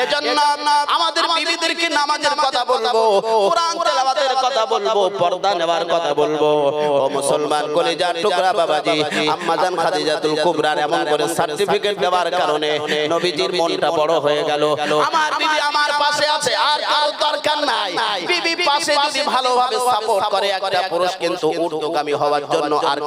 এজন্য আমাদের বিবিদেরকে নামাজের কথা বলবো, কোরআন তেলাওয়াতের কথা বলবো, পর্দা নেওয়ার কথা বলবো। ও মুসলমান কলিজার টুকরা বাবাজি, আম্মা জান খাদিজাতুল কুবরার এমন করে সার্টিফিকেট দেওয়ার কারণে নবীজির মনটা বড় হয়ে গেল। আমার বিবি আমার পাশে আছে, আর কারো দরকার নাই। বিবি পাশে যদি ভালোভাবে সাপোর্ট করে একটা পুরুষ কিন্তু ঊর্ধ্বগামী হওয়ার জন্য আর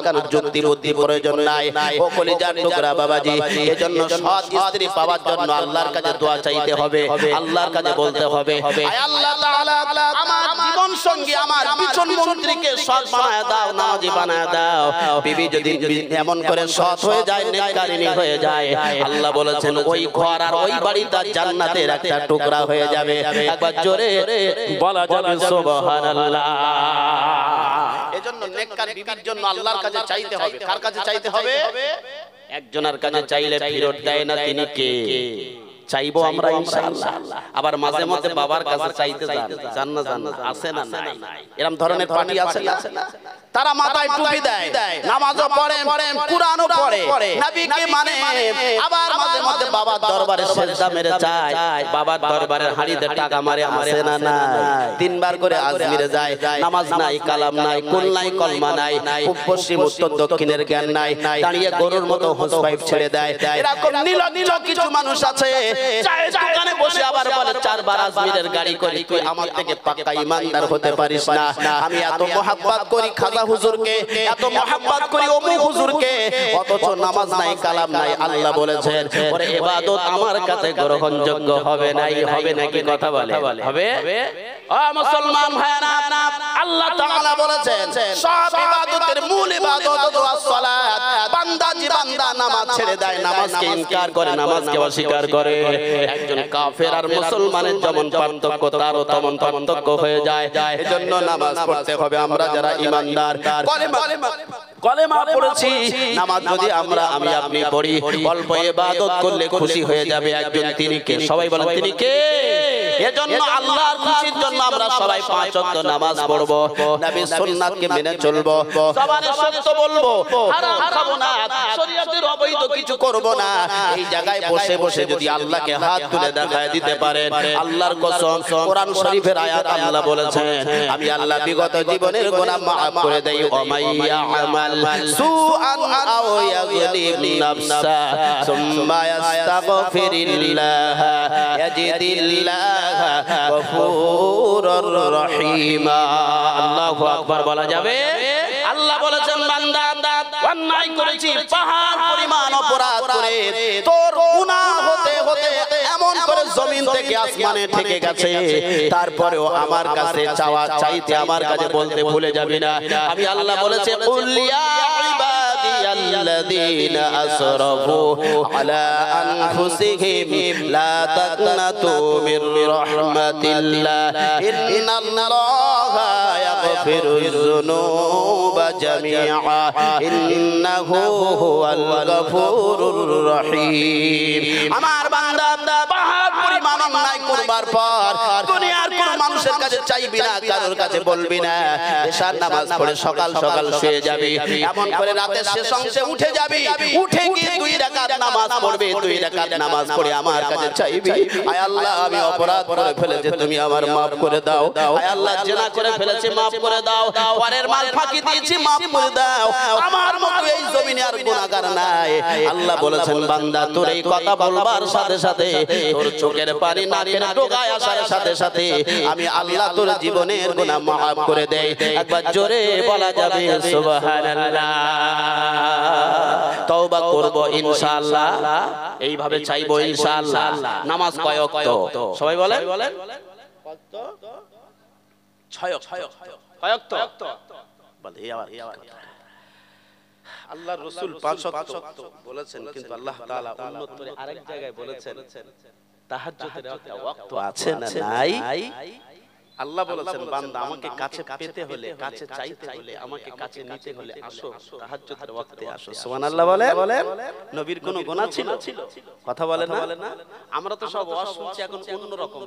কারোর যুক্তি বুদ্ধি প্রয়োজন নাই। ও কলিজার টুকরা বাবাজি, এজন্য সৎ স্ত্রী পাওয়ার জন্য আল্লাহর কাছে দোয়া চাইতে হবে, আল্লাহর কাছে বলতে হবে, আয় আল্লাহ তাআলা আমার জীবন সঙ্গী আমার বিচন মন্ত্রীকে সৎ বানায় দাও, নামাজি বানায় দাও। বিবি যদি এমন করে সৎ হয়ে যায়, নেককারিনী হয়ে যায়, আল্লাহ বলেছেন ওই ঘর আর ওই বাড়িটা জান্নাতের একটা টুকরা হয়ে যাবে। একবার জোরে বলা যাবে সুবহানাল্লাহ। এজন্য নেককার বিবির জন্য আল্লাহর কাছে চাইতে হবে। কার কাছে চাইতে হবে? একজনের কাছে চাইলে ফেরত দেয় না, তিনি কে? চাইবো আমরা ইনশাআল্লাহ। আবার মাঝে মধ্যে বাবার কাছে চাইতে যান না, আছে না নাই? এরকম ধরনের পার্টি আছে না? তারা মাথায় টুপি দেয়, নামাজও পড়ে, কুরআনও পড়ে, নবীকে মানে, আবার মাঝে মধ্যে বাবার দরবারে সেজদা মেরে যায়, বাবার দরবারের হাঁড়িতে টাকা মারে, আছে না নাই? তিনবার করে আজমিরে যায়, নামাজ নাই, কালাম নাই, কুল নাই, কলমা নাই, পশ্চিম উত্তর দক্ষিণের জ্ঞান নাই, দাঁড়িয়ে গরুর মতো হোস পাইপ ছেড়ে দেয়। এরকম নীল কিছু মানুষ আছে, চায়ের দোকানে বসে আবার বলে চারবার আজমিরের গাড়ি করি, তুই আমার থেকে পাক্কা ইমানদার হতে পারিস না। আমি এত মহব্বত করি খাজা হুজুরকে, এত মহব্বত করি অমুক হুজুরকে, অথচ নামাজ নাই, কালাম নাই। আল্লাহ বলেছেন ওরে ইবাদত আমার কাছে গ্রহণযোগ্য হবে নাই। হবে নাকি? কথা বলে হবে। ও মুসলমান ভাইরা, আল্লাহ তাআলা বলেছেন সব ইবাদতের মূল ইবাদত দোয়া সালাত। বান্দা যে বান্দা নামাজ ছেড়ে দেয়, নামাজকে ইনকার করে, নামাজকে অস্বীকার করে, একজন কাফের আর মুসলমানের যেমন পার্থক্য তারও তেমন পার্থক্য হয়ে যায়। এজন্য নামাজ পড়তে হবে। আমরা যারা ঈমানদার কলেমা পড়েছি, নামাজ যদি আমি আপনি পড়ি, অল্প ইবাদত করলে খুশি হয়ে যাবে একজন, তিনি কে? সবাই বলেন তিনি কে? এজন্য আল্লাহর খুশির জন্য আমরা সবাই 5 ওয়াক্ত নামাজ পড়ব, নবীর সুন্নাতকে মেনে চলব, জবানে সত্য বলবো, হারাম খাবো না, শরীয়তের অবৈধ কিছু করব না। এই জায়গায় বসে বসে যদি আল্লাহকে হাত তুলে দেখায় দিতে পারেন, আল্লাহর কসম, কোরআন শরীফের আয়াত আল্লাহ বলেছেন আমি আল্লাহ বিগত জীবনের গুনাহ maaf করে দেই। ওমাইয়া আমাল সুআন আও ইয়াযলিম নাফসা সুম্মা ইস্তাগফিরিল্লাহ ইয়াজিদিল্লাহ গফুরুর রহিমা। আল্লাহু আকবার বলা যাবে। আল্লাহ বলেছেন বান্দা অন্যায় করেছি, পাহাড় পরিমাণ অপরাধ করে, তোর গুনাহ হতে হতে এমন করে জমিন থেকে আসমানে ঠেকে গেছে, তারপরেও আমার কাছে চাইতে আমার কাছে বলতে ভুলে যাবি না। আমি আল্লাহ বলেছে কুল ইয়া ইবাদিয়াল্লাযীনা আসরাফু আলা আনফুসিহিম লা তাকনাতু মির রাহমাতিল্লাহ ইন্নাল্লাহা ইয়াগফিরুয যুনুবা জামিআ ইন্নাহু হুয়াল গফুরুর রহিম। আমার বান্দা পাহাড় পরিমাণ অন্যায় করবার পর দুনিয়ার কোন মানুষের কাছে চাইবি না, কারোর কাছে বলবি না। এশার নামাজ পড়ে সকাল সকাল শুয়ে যাবি, এমন করে রাতের শেষ অংশে উঠে যাবি, উঠে গিয়ে 2 রাকাত নামাজ পড়বি, 2 রাকাত নামাজ পড়ে আমার কাছে চাইবি, আয় আল্লাহ আমি অপরাধ করে ফেলেছি, তুমি আমার maaf করে দাও। আয় আল্লাহ জিনা করে ফেলেছি, maaf করে দাও। পরের মাল ফাঁকি দিয়েছি, maaf করে দাও। আমার মতো এই জমিনে আর গুনাহগার নাই। আল্লাহ বলেছেন বান্দা তোর এই কথা বলবার সাথে সাথে, তোর চোখের পানি নাকের ডগায় আসার সাথে সাথে আমি আল্লাহ তোর জীবনের গুনাহ maaf করে দেই। একবার জোরে বলা যাবে সুবহানাল্লাহ। তওবা করব ইনশাআল্লাহ, এইভাবে চাইবো ইনশাআল্লাহ। নামাজ কয় ওয়াক্ত? সবাই বলেন। 6 ওয়াক্ত। বলে আল্লাহর রাসূল 5 ওয়াক্ত বলেছেন, কিন্তু আল্লাহ তাআলা অন্যত্রে আরেক জায়গায় বলেছেন তাহাজ্জুদের একটা ওয়াক্ত আছে না নাই? আল্লাহ বলেছেন বান্দা আমাকে কাছে পেতে হলে, কাছে চাইতে হলে, আমাকে কাছে নিতে হলে আসো, তাহাজ্জুদের ওয়াক্তে আসো। সুবহানাল্লাহ বলেন। নবীর কোনো গুনাহ ছিল? কথা বলে না? আমরা তো সব ওয়াজ শুনছি এখন অন্য রকম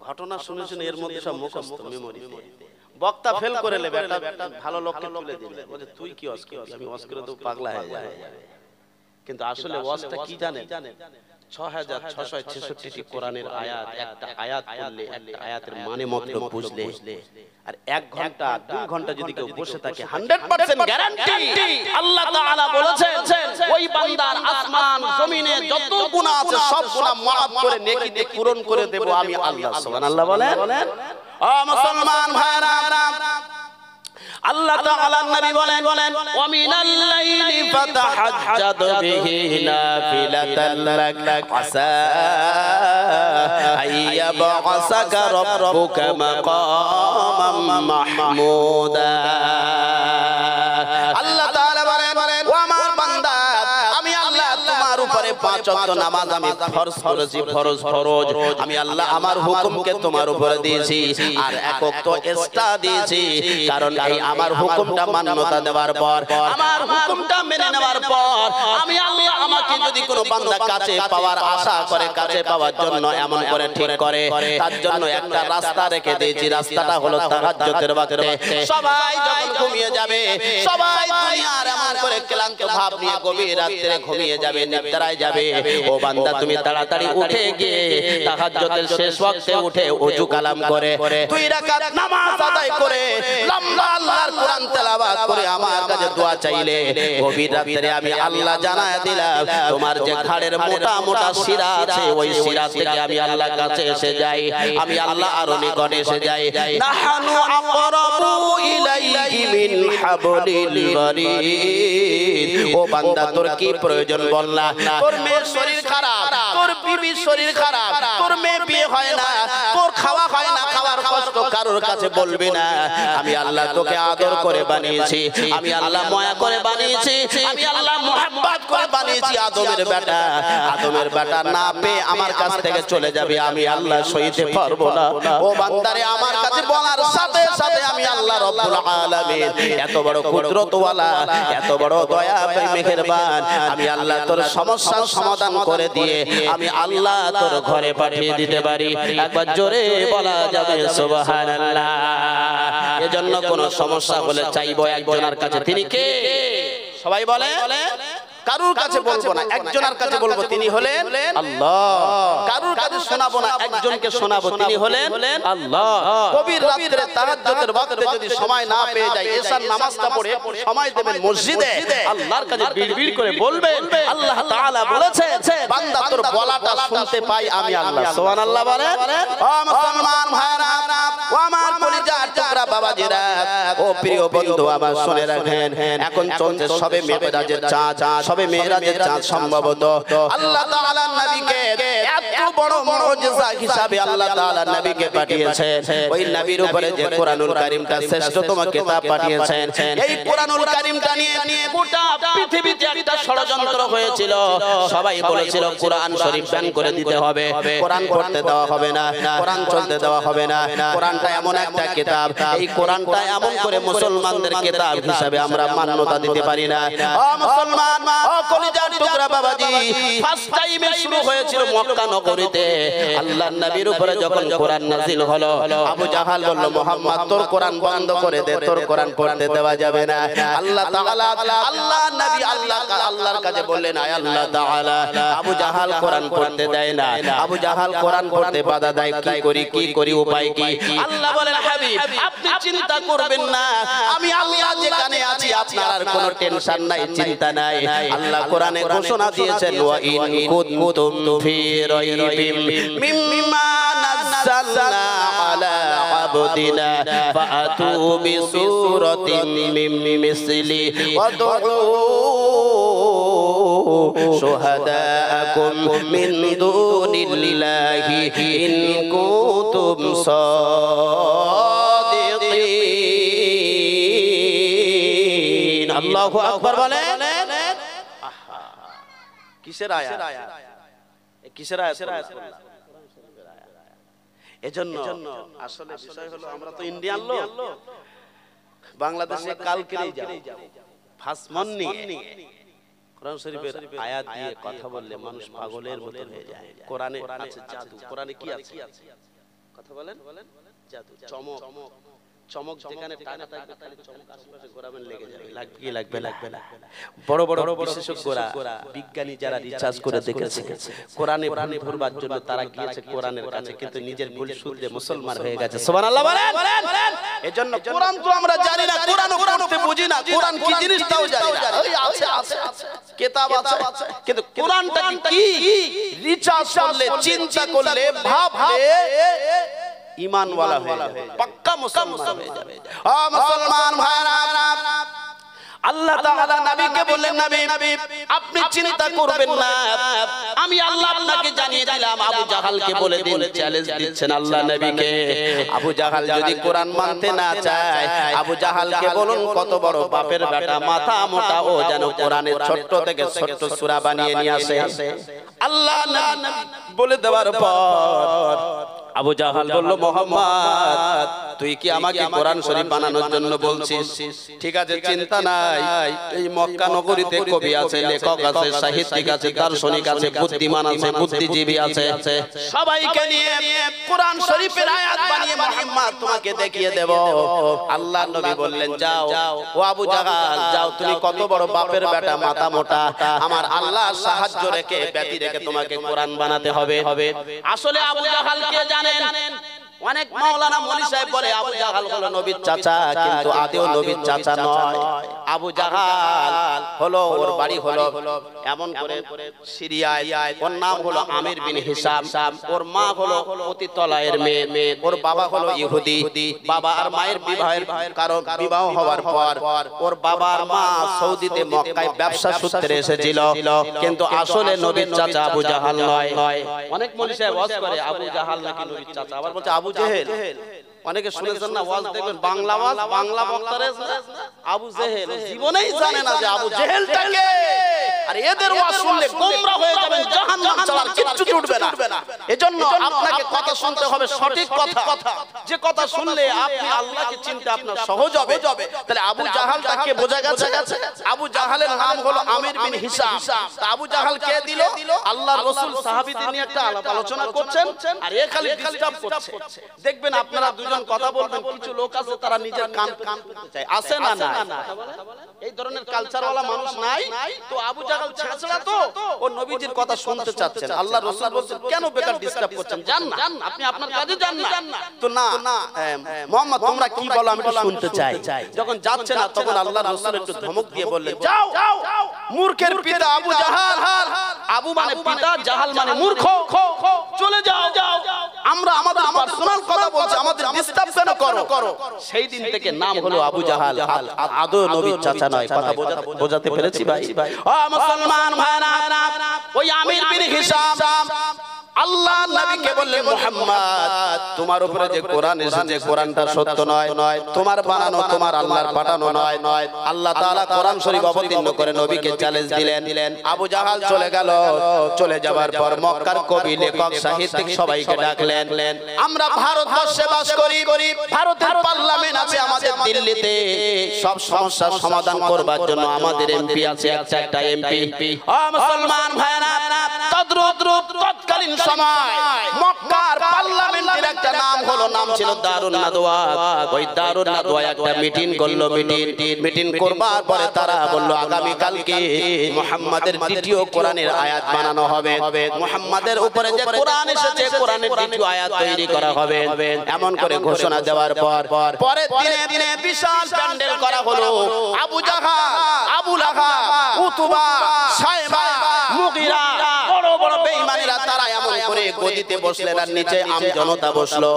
ঘটনা শুনে শুনে এর মধ্যে সব মুখস্থ মেমোরিতে। বক্তা ফেল করে নেবে, একটা ভালো লোককে তুলে দিলে বলে তুই কি ওয়াজ করবি, আমি ওয়াজ করে তো পাগলা হয়ে যাবে। কিন্তু আসলে ওয়াজটা কি জানেন, 6666টি কোরআনের আয়াত, একটা আয়াত পড়লে একটা আয়াতের মানে মতলব বুঝলে, আর 1 ঘন্টা 2 ঘন্টা যদি কেউ বসে থাকে 100% গ্যারান্টি আল্লাহ তাআলা বলেছেন ওই বান্দার আসমান জমিনে যত গুনাহ আছে সব গুনাহ মাফ করে নেকিতে পূরণ করে দেব আমি আল্লাহ। সুবহানাল্লাহ বলেন। ও মুসলমান ভাইরা, আল্লাহ তাআলা নবী বলেন ওয়া মিনাল লাইলি ফাতাহাজ্জাদ বিহি নাফিলাতাল লাক আসা আইয়াবআসাকা রাব্বুকা মাকামাম মাহমুদা। আল্লাহ তাআলা বলেন ও আমার বান্দা, আমি আল্লাহ তোমার উপরে 5 ওয়াক্ত নামাজ আমি ফরজ করেছি, ফরজ আমি আল্লাহ আমার হুকুমকে তোমার উপরে দিয়েছি, আর 1 ওয়াক্ত এক্সট্রা দিয়েছি। কারণ এই আমার হুকুমটা মান্যতা দেওয়ার পর, আমার হুকুমটা মেনে নেওয়ার পর আমি আল্লাহ আমাকে যদি কোনো বান্দা কাছে পাওয়ার আশা করে, কাছে পাওয়ার জন্য এমন করে ঠিক করে, তার জন্য একটা রাস্তা রেখে দিয়েছি। রাস্তাটা হলো তাহাজ্জুদের ওয়াক্তে। সবাই যখন ঘুমিয়ে যাবে, সবাই দুনিয়ার এমন করে ক্লান্ত ভাব নিয়ে গভীর রাতে ঘুমিয়ে যাবে, নিদ্রায় যাবে। ও বান্দা তুমি তাড়াতাড়ি উঠে গিয়ে তাহাজ্জুদের শেষ ওয়াক্তে উঠে ওযু কালাম করে 2 রাকাত নামাজ আদায় করে লম্বা আল্লাহর কোরআন তেলাওয়াত করে আমার কাছে দোয়া চাইলে, গভীর রাতে আমি আল্লাহ জানায় দিলাম তোমার যে ঘাড়ের মোটা মোটা শিরা আছে ওই শিরা থেকে আমি আল্লাহর কাছে এসে যাই, আমি আল্লাহ আরো নিকটে এসে যাই। নাহানু আকরাবু ইলাইহি মিন হাবলিল ওয়ারিদ। ও বান্দা তোর কি প্রয়োজন বল না? তোর মেয়ের শরীর খারাপ, তোর বিবির শরীর খারাপ, তোর মেয়ে বিয়ে হয় না, তোর খাওয়া হয় না, খাওয়ার কষ্ট কারোর কাছে বলবি না। আমি আল্লাহ তোকে আদর করে বানিয়েছি, আমি আল্লাহ মায়া করে বানিয়েছি, আমি আল্লাহ মোহাব্বত করে বানিয়েছি। আদমের বেটা না পেয়ে আমার কাছ থেকে চলে যাবে, আমি আল্লাহ সইতে পারবো না। ও বান্দারে আমার কাছে বলার সাথে সাথে আমি আল্লাহ রব্বুল আলামিন এত বড় কুদরতওয়ালা, এত বড় দয়া মেহেরবান, আমি আল্লাহ তোর সমস্যার সমাধান করে দিয়ে আমি আল্লাহ তোর ঘরে পাঠিয়ে দিতে পারি। একবার জোরে বলা যাবে সুবহানাল্লাহ। এজন্য কোন সমস্যা হলে চাইবো একজনের কাছে, তিনি কে? সবাই বলে কারুর কাছে বলবো না, একজনের কাছে বলবো, তিনি হলেন আল্লাহ। কারুর কাছে শোনাবো না, একজনকে শোনাবো, তিনি হলেন আল্লাহ। গভীর রাতে তাহাজ্জুদের ওয়াক্তে যদি সময় না পেয়ে যায়, এশার নামাজটা পড়ে সময় দেবেন মসজিদে, আল্লাহর কাছে বিড়বিড় করে বলবেন। আল্লাহ তাআলা বলেছেন বান্দা তোর বলাটা শুনতে পাই আমি আল্লাহ। সুবহানাল্লাহ বলে। ও মুসলমান ভাইরা, ও আমার কলিজার টুকরা বাবাজিরা, ও প্রিয় বন্ধু আমার শুনে রাখেন, এখন চলছে সবে মেরাজের চাঁদ, সবে মেরাজের চাঁদ। সম্ভবত আল্লাহ তাআলা নবীকে এত বড় মুজিজা হিসাবে আল্লাহ তাআলা নবীকে পাঠিয়েছেন। ওই নবীর উপরে যে কোরআনুল কারীমটা শ্রেষ্ঠতম কিতাব পাঠিয়েছেন, এই কোরআনুল কারীমটা নিয়ে গোটা পৃথিবীতে একটা ষড়যন্ত্র হয়েছিল। সবাই বলেছিল কোরআন শরীফ ব্যান করে দিতে হবে, কোরআন পড়তে দেওয়া হবে না, কোরআন চলতে দেওয়া হবে না। কোরআনটা এমন একটা কিতাব, এই কোরআনটা এমন করে মুসলমানদের কিতাব হিসাবে আমরা মান্যতা দিতে পারি না। ও মুসলমান, ও কলিজার টুকরা বাবাজি, ফার্স্ট টাইমে শুরু হয়েছিল মক্কা নগরীতে। আল্লাহর নবীর উপরে যখন কোরআন নাযিল হলো, আবু জাহাল বলল মুহাম্মদ তোর কোরআন বন্ধ করে দে, তোর কোরআন পড়তে দেওয়া যাবে না। আল্লাহ তাআলা আল্লাহর নবী আল্লাহর কাছে বললেন, আয় আল্লাহ তাআলা, আবু জাহাল কোরআন পড়তে দেয় না, আবু জাহাল কোরআন পড়তে বাধা দেয়, কি করি উপায় কি? আল্লাহ বলেন হাবিব আপনি চিন্তা করবেন না, আমি আল্লাহ যেখানে আছি আপনার আর কোনো টেনশন নাই, চিন্তা নাই। আল্লাহ কোরআনে ঘোষণা দিয়েছেন ওয়া ইন কুনতুম ফি রাইবিম মিম্মা নাযালনা আলা আবদিনা ফাআতু বিসূরাতিন মিন মিসলি ওয়াদউ শুহাদাআকুম মিন দুনিল্লাহি ইন কুনতুম সাদিকিন। আল্লাহু আকবার বলেন। কিসের আয়াত? কিসের আয়াত? এজন্য আসলে বিষয় হলো আমরা তো ইন্ডিয়ান লোক, বাংলাদেশে কালকেই যাব ফার্স্ট মর্নিং কোরআন শরীফের আয়াত দিয়ে কথা বললে মানুষ পাগলের মতো হয়ে যায়। কোরআনে আছে জাদু, কোরআনে কি আছে? কথা বলেন, জাদু, চমক। চমক যেখানে টাকা থাকবে তাহলে চমক আশেপাশে ঘোরাবেন লেগে যাবে, লাগবে না। বড় বড় বিশেষজ্ঞরা বিজ্ঞানী যারা রিসার্চ করে দেখেছে কোরআনে প্রাণে ভরবার জন্য তারা গিয়েছে কোরআনের কাছে, কিন্তু নিজের ভুল শুধরে মুসলমান হয়ে গেছে। সুবহানাল্লাহ বলেন। এজন্য কোরআন তো আমরা জানি না, কোরআন পড়তে বুঝি না, কোরআন কি জিনিস তাও জানি না। ওই আছে কিতাব আছে, কিন্তু কোরআনটা কি রিসার্চ করলে, চিন্তা করলে, ভাবলে ঈমান ওয়ালা হয়ে যাবে, পাক্কা মুসলমান হয়ে যাবে। ও মুসলমান ভাইরা, আল্লাহ তাআলা নবীকে বললেন, নবী আপনি চিন্তা করবেন না, আমি আল্লাহ আপনাকে জানিয়ে দিলাম। আবু জাহালকে বলে দিন, চ্যালেঞ্জ দিচ্ছেন আল্লাহ নবীকে। আবু জাহাল যদি কোরআন মানতে না চায়, আবু জাহালকে বলুন কত বড় বাপের বেটা, মাথা মোটা, ও যেন কোরআনের ছোট্ট থেকে ছোট্ট সূরা বানিয়ে নিয়ে আসে। আল্লাহ বলে দেওয়ার পর আবু জাহাল বলল, মুহাম্মদ তুই কি আমাকে কোরআন শরীফ বানানোর জন্য বলছিস? ঠিক আছে, চিন্তা নাই, এই মক্কা নগরীতে কবি আছে, লেখক আছে, সাহিত্যিক আছে, দার্শনিক আছে, বুদ্ধিমান আছে, বুদ্ধিজীবী আছে, সবাইকে নিয়ে কোরআন শরীফের আয়াত বানিয়ে মুহাম্মদ তোমাকে দেখিয়ে দেব। আল্লাহ নবী বললেন, যাও ও আবু জাহাল, যাও, তুমি কত বড় বাপের বেটা, মাথা মোটা, আমার আল্লাহ সাহায্য রেখে ব্যতি রেখে তোমাকে কোরআন বানাতে হবে। আসলে আবু জাহাল কে জানেন? অনেক মাওলানা মনি সাহেব বলে আবু জাহাল হলো নবীর চাচা, কিন্তু আদেও নবীর চাচা নয়। আবু জাহাল হলো, ওর বাড়ি হলো এমন করে সিরিয়ায়, ওর নাম হলো আমির বিন হিসাম, ওর মা হলো অতি তলায়ের মেয়ে, ওর বাবা হলো ইহুদি। বাবা আর মায়ের কারণ বিবাহ হওয়ার পর ওর বাবা আর মা সৌদিতে মক্কায় ব্যবসা সূত্রে এসেছিল, কিন্তু আসলে নবীর চাচা আবু জাহাল নয়। অনেক মনি সাহেব ওয়াজ করে আবু জাহাল নাকি নবীর চাচা, আবার বলছে আবু জেহেল। অনেকে শুনেছেন না ওয়াজ, দেখবেন বাংলা ওয়াজ, বাংলা বক্তারে আবু জেহেল জীবনেই জানে না যে আবু জেহেলটাকে। আর এদের ওয়াজ শুনলে গোমরা হয়ে যাবেন, জাহান্নাম ছাড়া কিচ্ছু জুটবে না। এজন্য আপনাকে কথা শুনতে হবে সঠিক কথা, যে কথা শুনলে আপনি আল্লাহকে চিনতে আপনার সহজ হবে। তাহলে আবু জাহালটাকে বোঝা গেছে। আবু জাহালের নাম হলো আমির বিন হিসাম। আবু জাহাল কে দিল? আল্লাহর রাসূল সাহাবীদের নিয়ে একটা আলোচনা করছেন, আর এ খালি ডিস্টার্ব করছে। দেখবেন আপনারা দুজন কথা বলবেন, কিছু লোক আছে তারা নিজের কান করতে চায়, আছে না? এই ধরনের কালচারওয়ালা মানুষ নাই তো। আবু জাহাল ছেঁচড়া তো, ও নবীজির কথা শুনতে চাচ্ছেন। আল্লাহ রাসূল বলছেন, কেন বেকার ডিস্টার্ব করছেন, যান না, আপনি আপনার কাজে যান না। তো না, মুহাম্মদ তোমরা কি বলো আমি শুনতে চাই। যখন যাচ্ছে না, তখন আল্লাহ রাসূল একটু ধমক দিয়ে বললেন, যাও, মূর্খের পিতা আবু জাহাল, আবু মানে পিতা, জাহাল মানে মূর্খ, চলে যাও। আমরা আমাদের পার্সোনাল কথা বলছি, আমাদের ডিস্টার্ব কেন করো? সেই দিন থেকে নাম হলো আবু জাহাল, আদৌ নবীর চাচা নয়। কথা বোঝাতে পেরেছি ভাই? ও মুসলমান ভাইরা, ওই আমির বিন হিসাম আল্লাহ নবীকে বললেন, মুহাম্মদ তোমার উপরে যে কোরআন এসেছে, কোরআনটা সত্য নয়, তোমার বানানো, তোমার আল্লাহর পাঠানো নয়। আল্লাহ তাআলা কোরআন শরীফ অবতীর্ণ করে নবীকে চ্যালেঞ্জ দিলেন। আবু জাহাল চলে গেল। চলে যাবার পর মক্কার কবি, লেখক, সাহিত্যিক সবাইকে ডাকলেন। আমরা ভারতবর্ষে বাস করি, ভারতের পার্লামেন্ট আছে আমাদের দিল্লিতে, সব সমস্যার সমাধান করবার জন্য আমাদের এমপি আছে, একটা এমপি। ও মুসলমান ভাইরা, তৎকালীন সময় মক্কার পার্লামেন্টের একটা নাম ছিল দারুন নাদওয়া। ওই দারুন নাদওয়া একটা মিটিং করলো। মিটিং করবার পরে তারা বলল, আগামী কালকে মুহাম্মাদের দ্বিতীয় কোরআনের আয়াত বানানো হবে। মুহাম্মাদের উপরে যে কোরআন এসেছে, কোরআনের দ্বিতীয় আয়াত তৈরি করা হবে। এমন করে ঘোষণা দেওয়ার পর পরের দিনে বিশাল প্যান্ডেল করা হলো। আবু জাহাল, আবু লাহাব, উতবা, সায়বা, মুগীরা, বড় বড় বেঈমানেরা তারা এমন করে গদিতে বসলেন, আর নিচে আম জনতা বসলো।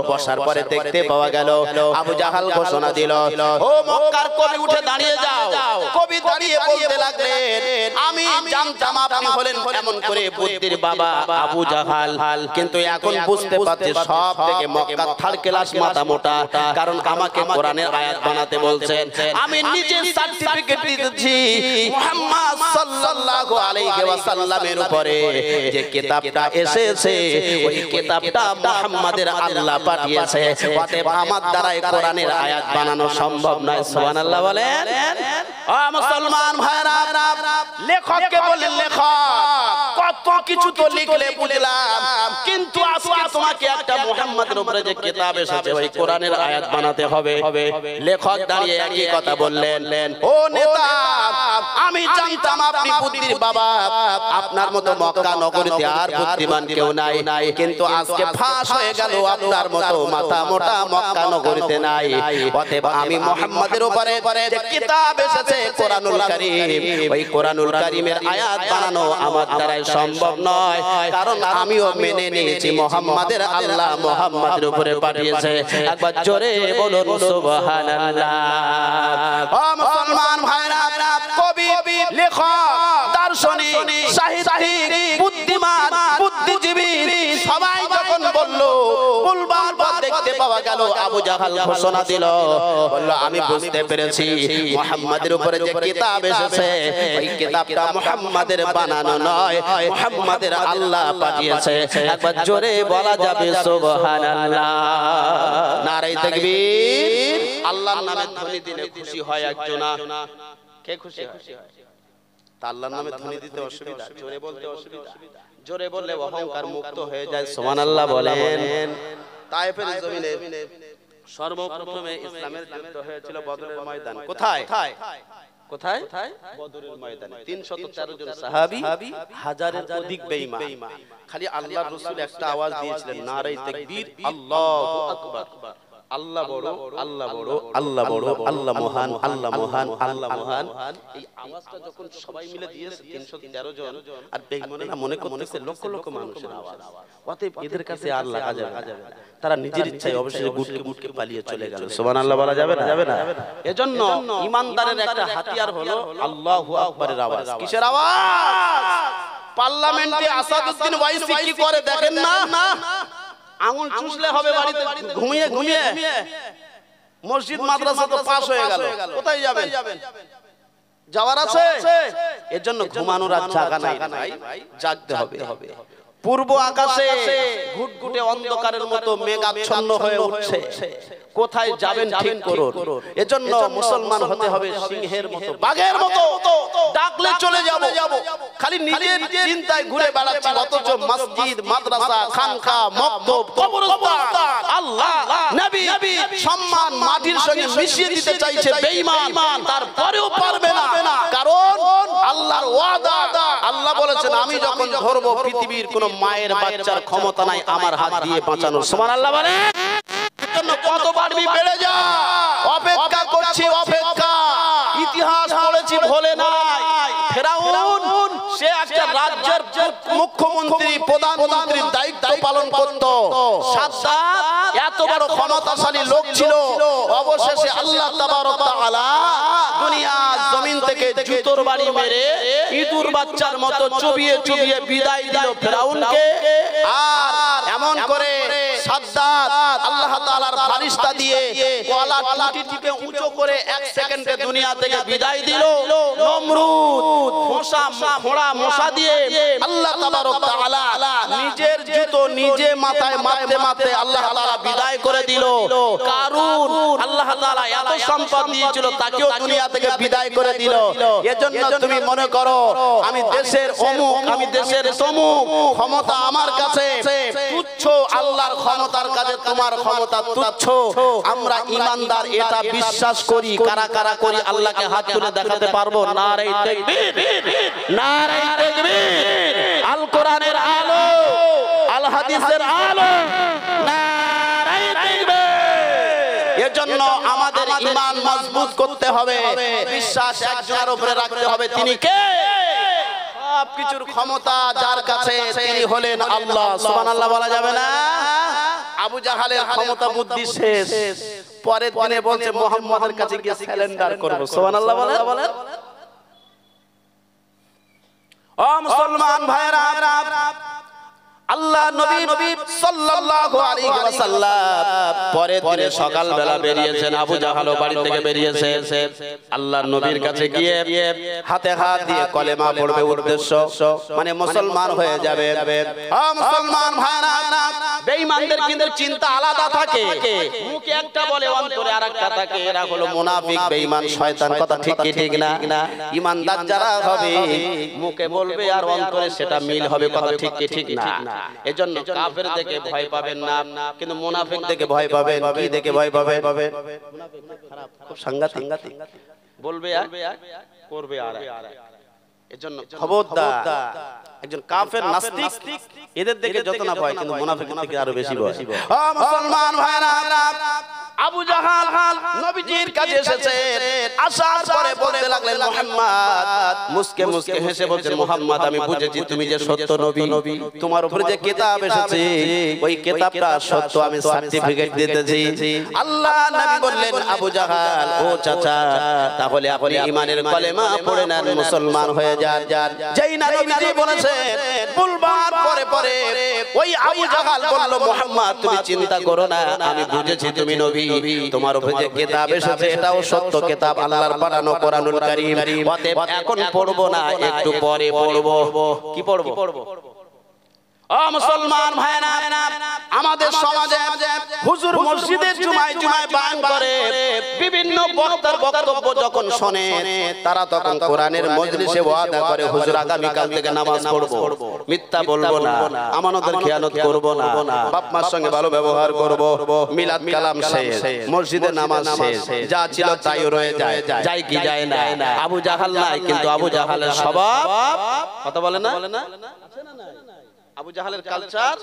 বসার পরে দেখতে পাওয়া গেল আবু জাহাল ঘোষণা দিল, ও মক্কার কবি উঠে দাঁড়িয়ে যাও। কবি দাঁড়িয়ে বলতে লাগলেন, আমি জানতাম আপনি হলেন এমন করে বুদ্ধির বাবা আবু জাহাল, কিন্তু এখন বুঝতে পারছি সব থেকে মক্কা থার্ড ক্লাস মাথা মোটা, কারণ আমাকে কোরআনের আয়াত বানাতে বলছেন। আমি নিজে সার্টিফিকেট দিচ্ছি মুহাম্মদ সাল্লাল্লাহু আলাইহি ওয়াসাল্লামের উপরে যে কিতাব কিতাবটা এসেছে ওই কিতাবটা মুহাম্মাদের আল্লাহ পাঠিয়েছে অতএব আমার দ্বারা এই কোরআনের আয়াত বানানো সম্ভব নয় সুবহানাল্লাহ বলেন ও মুসলমান ভাইরা লেখককে বলেন লেখক কত কিছু তো লিখলে বুঝলাম কিন্তু আজকে তোমাকে একটা মুহাম্মাদের উপরে যে কিতাব এসেছে ওই কোরআনের আয়াত বানাতে হবে লেখক দাঁড়িয়ে একই কথা বললেন ও নেতা আমি জানতাম আপনি বুদ্ধির বাবা আপনার মতো মক্কা নগরীতে আর বুদ্ধিমান কেউ নাই কিন্তু আজকে ফাঁস হয়ে গেল আপনার মতো মাথা মোটা মক্কা নগরীতে নাই অতএব আমি মুহাম্মাদের উপরে যে কিতাব এসেছে কোরআনুল কারীম ওই কোরআনুল কারীমের আয়াত বানানো আমার দ্বারাই সম্ভব নয় কারণ আমিও মেনে নিয়েছি মুহাম্মাদের আল্লাহ মুহাম্মাদের উপরে পাঠিয়েছে একবার জোরে বলুন সুবহানাল্লাহ ও মুসলমান ভাইরা কবি লেখক দার্শনিক সাহিত্যিক বুদ্ধিমান বুদ্ধিজীবী সবাই যখন বলল বুলবার পর দেখতে পাওয়া গেল আবু জাহাল ঘোষণা দিল বলল আমি বুঝতে পেরেছি মুহাম্মাদের উপরে যে কিতাব এসেছে ওই কিতাবটা মুহাম্মাদের বানানো নয় মুহাম্মাদের আল্লাহ পাঠিয়েছে একবার জোরে বলা যাবে সুবহানাল্লাহ নারে তাকবীর আল্লাহর নামে ধ্বনি দিলে খুশি হয় একজন কে খুশি হয় আল্লাহর নামে ধ্বনি দিতে অসুবিধা জোরে বলতে অসুবিধা জোরে বললে অহংকার মুক্ত হয়ে যায় সুবহানাল্লাহ বলেন তায়েফের জমিনে সর্বপ্রথমে ইসলামের যুদ্ধ হয়েছিল বদরের ময়দান কোথায় কোথায় বদরের ময়দানে 313 জন সাহাবী হাজারের অধিক বেঈমান খালি আল্লাহর রাসূল একটা আওয়াজ দিয়েছিলেন নারে তাকবীর আল্লাহু আকবার আল্লাহ বড় আল্লাহ বড় আল্লাহ বড় আল্লাহ মহান আল্লাহ মহান আল্লাহ মহান এই আওয়াজটা যখন সবাই মিলে দিয়েছে 313 জন আর বেঈমানেরা মনে করতেছে লক্ষ লক্ষ মানুষের আওয়াজ অতএব এদের কাছে আর লাগা যাবে তারা নিজের ইচ্ছায় অবশ্যই গুটকে পালিয়ে চলে গেল সুবহানাল্লাহ বলা যাবে না এজন্য ঈমানদারের একটা হাতিয়ার হলো আল্লাহু আকবারের আওয়াজ কিসের আওয়াজ পার্লামেন্টে আসাদউদ্দিন ওয়াইসি কি করে দেখেন না আঙুল চুষলে হবে বাড়িতে ঘুমিয়ে মসজিদ মাদ্রাসা তো পাস হয়ে গেল কোথায় যাবেন যাওয়ার আছে এর জন্য ঘুমানোর আর জায়গা নাই ভাই জাগতে হবে পূর্ব আকাশে ঘুটঘুটে অন্ধকারের মতো মেঘ আচ্ছন্ন হয়ে উঠছে কোথায় যাবেন ঠিক করুন এজন্য মুসলমান হতে হবে সিংহের মতো বাঘের মতো ডাকলে চলে যাব খালি নিজের চিন্তায় ঘুরে বেড়াচ্ছি অথচ মসজিদ মাদ্রাসা খানকা মক্তব কবরস্থান আল্লাহ নবী সম্মান মাটির সঙ্গে মিশিয়ে দিতে চাইছে বেঈমান তারপরেও পারবে না কারণ আল্লাহর ওয়াদা আল্লাহ বলেছেন আমি যখন ধরব পৃথিবীর কোন মায়ের বাচ্চার ক্ষমতা নাই আমার হাত দিয়ে বাঁচানোর সুবহানাল্লাহ বলে জন্য কতবার বেড়ে যা অপেক্ষা করছি অপেক্ষা ইতিহাস পড়েছি ভোলে নাই ফেরাউন সে একটা রাজ্যের মুখ্যমন্ত্রী প্রধানমন্ত্রীর দায়িত্ব পালন করত সাদ্দাত এত বড় ক্ষমতাশালী লোক ছিল অবশেষে আল্লাহ তাবারক তাআলা দুনিয়ার জমিন থেকে জুতোর বাড়ি মেরে ইঁদুর বাচ্চার মতো চুবিয়ে বিদায় দিল ফেরাউনকে আর এমন করে সাদ্দাত আল্লাহ তাআলার ফেরেশতা দিয়ে গলা টিপে উঁচু করে 1 সেকেন্ডে দুনিয়া থেকে বিদায় দিল নমরুদ ফোঁড়া মশা দিয়ে আল্লাহ তাবারক তাআলা নিজের জুতো নিজে মাথায় মারতে আল্লাহ তাআলা বিদায় করে দিল কারুন আল্লাহ তাআলা এত সম্পদ দিয়েছিল তাকেও দুনিয়া থেকে বিদায় করে দিল এজন্য তুমি মনে করো আমি দেশের অমুক আমি দেশের সমুক ক্ষমতা আমার কাছে তুচ্ছ আল্লাহর ক্ষমতার কাছে তোমার ক্ষমতা তুচ্ছ আমরা ঈমানদার এটা বিশ্বাস করি কারা কারা করি আল্লাহকে হাত তুলে দেখাতে পারবো নারে তাকবীর নারে তাকবীর আল কোরআনের আলো আল হাদিসের আলো নারে তাকবীর এজন্য আমাদের ঈমান মজবুত করতে হবে বিশ্বাস একজনের উপরে রাখতে হবে তিনি কে সবকিছুর ক্ষমতা যার কাছে তিনি হলেন আল্লাহ সুবহানাল্লাহ বলা যাবে না আবু জাহালের ক্ষমতা বুদ্ধি শেষ পরের দিনে বলছে মুহাম্মাদের কাছে গিয়ে সারেন্ডার করব সুবহানাল্লাহ বলেন ও মুসলমান ভাইরা আল্লাহ নবী সাল্লাল্লাহু আলাইহি ওয়াসাল্লাম পরের দিনে সকালবেলা বেরিয়েছেন, আবু জাহালও বাড়ি থেকে বেরিয়েছে। আল্লাহ নবীর কাছে গিয়ে হাতে হাত দিয়ে কলেমা পড়বে, উদ্দেশ্য মানে মুসলমান হয়ে যাবে। মুসলমান ভাইরা, বেঈমানদের কিন্তু চিন্তা আলাদা থাকে, মুখে একটা বলে অন্তরে আরেকটা থাকে। এরা হলো মুনাফিক, বেঈমান, শয়তান। কথা ঠিক কি ঠিক না? ঈমানদার যারা হবে মুখে বলবে আর অন্তরে সেটা মিল হবে। কথা ঠিক কি ঠিক না? এজন্য কাফের দেখে ভয় পাবেন না, কিন্তু মুনাফিক দেখে ভয় পাবেন। কি দেখে ভয় পাবেন? মুনাফিক খারাপ, খুব সাংঘাতিক, বলবে আর করবে আর। এজন্য খবরদার, একজন কাফের নাস্তিক এদের দেখে যত না ভয়, কিন্তু মুনাফিকের থেকে আরো বেশি ভয়। ও মুসলমান ভাইরা, আবু জাহাল নবীজির কাছে এসেছে, আসার পরে বলতে লাগলেন মুহাম্মদ, মুস্কে মুস্কে হেসে বলছেন, মুহাম্মদ আমি বুঝেছি তুমি যে সত্য নবী, তোমার উপরে যে কিতাব এসেছে ওই কিতাবটা সত্য, আমি সার্টিফিকেট দিতেছি। আল্লাহ নবী বললেন, আবু জাহাল ও চাচা, তাহলে আপনি ঈমানের কলেমা পড়ে নেন, মুসলমান হয়ে যান। যেই না নবীজি বলেছেন বলবার পরে পরে ওই আবু জাহাল বলল, মুহাম্মদ তুমি চিন্তা করো না, আমি বুঝেছি তুমি নবী, তোমার উপরে যে কিতাব এসেছে এটাও সত্য কিতাব, আল্লাহর পাঠানো কোরআনুল কারীম। অতএব এখন পড়বো না, একটু পরে পড়বো। কি পড়বো? ও মুসলমান ভাইরা, আমাদের সমাজে হুজুর মসজিদের জুমায় বয়ান করে, বিভিন্ন বক্তার বক্তব্য যখন শোনে তারা তখন কোরআনের মজলিসে ওয়াদা করে, হুজুর আগামী কাল থেকে নামাজ পড়বো, মিথ্যা বলবো না, আমানতের খেয়ানত করবো না, বাপ মার সঙ্গে ভালো ব্যবহার করবো, মিলাদ কালাম শেষ, মসজিদে নামাজ শেষ, যা ছিল তাই রয়ে যায়। যায় কি যায় না? আবু জাহাল নাই, কিন্তু আবু জাহালের স্বভাব, কথা বলে না? আছে না নাই? আবু জাহালের কালচার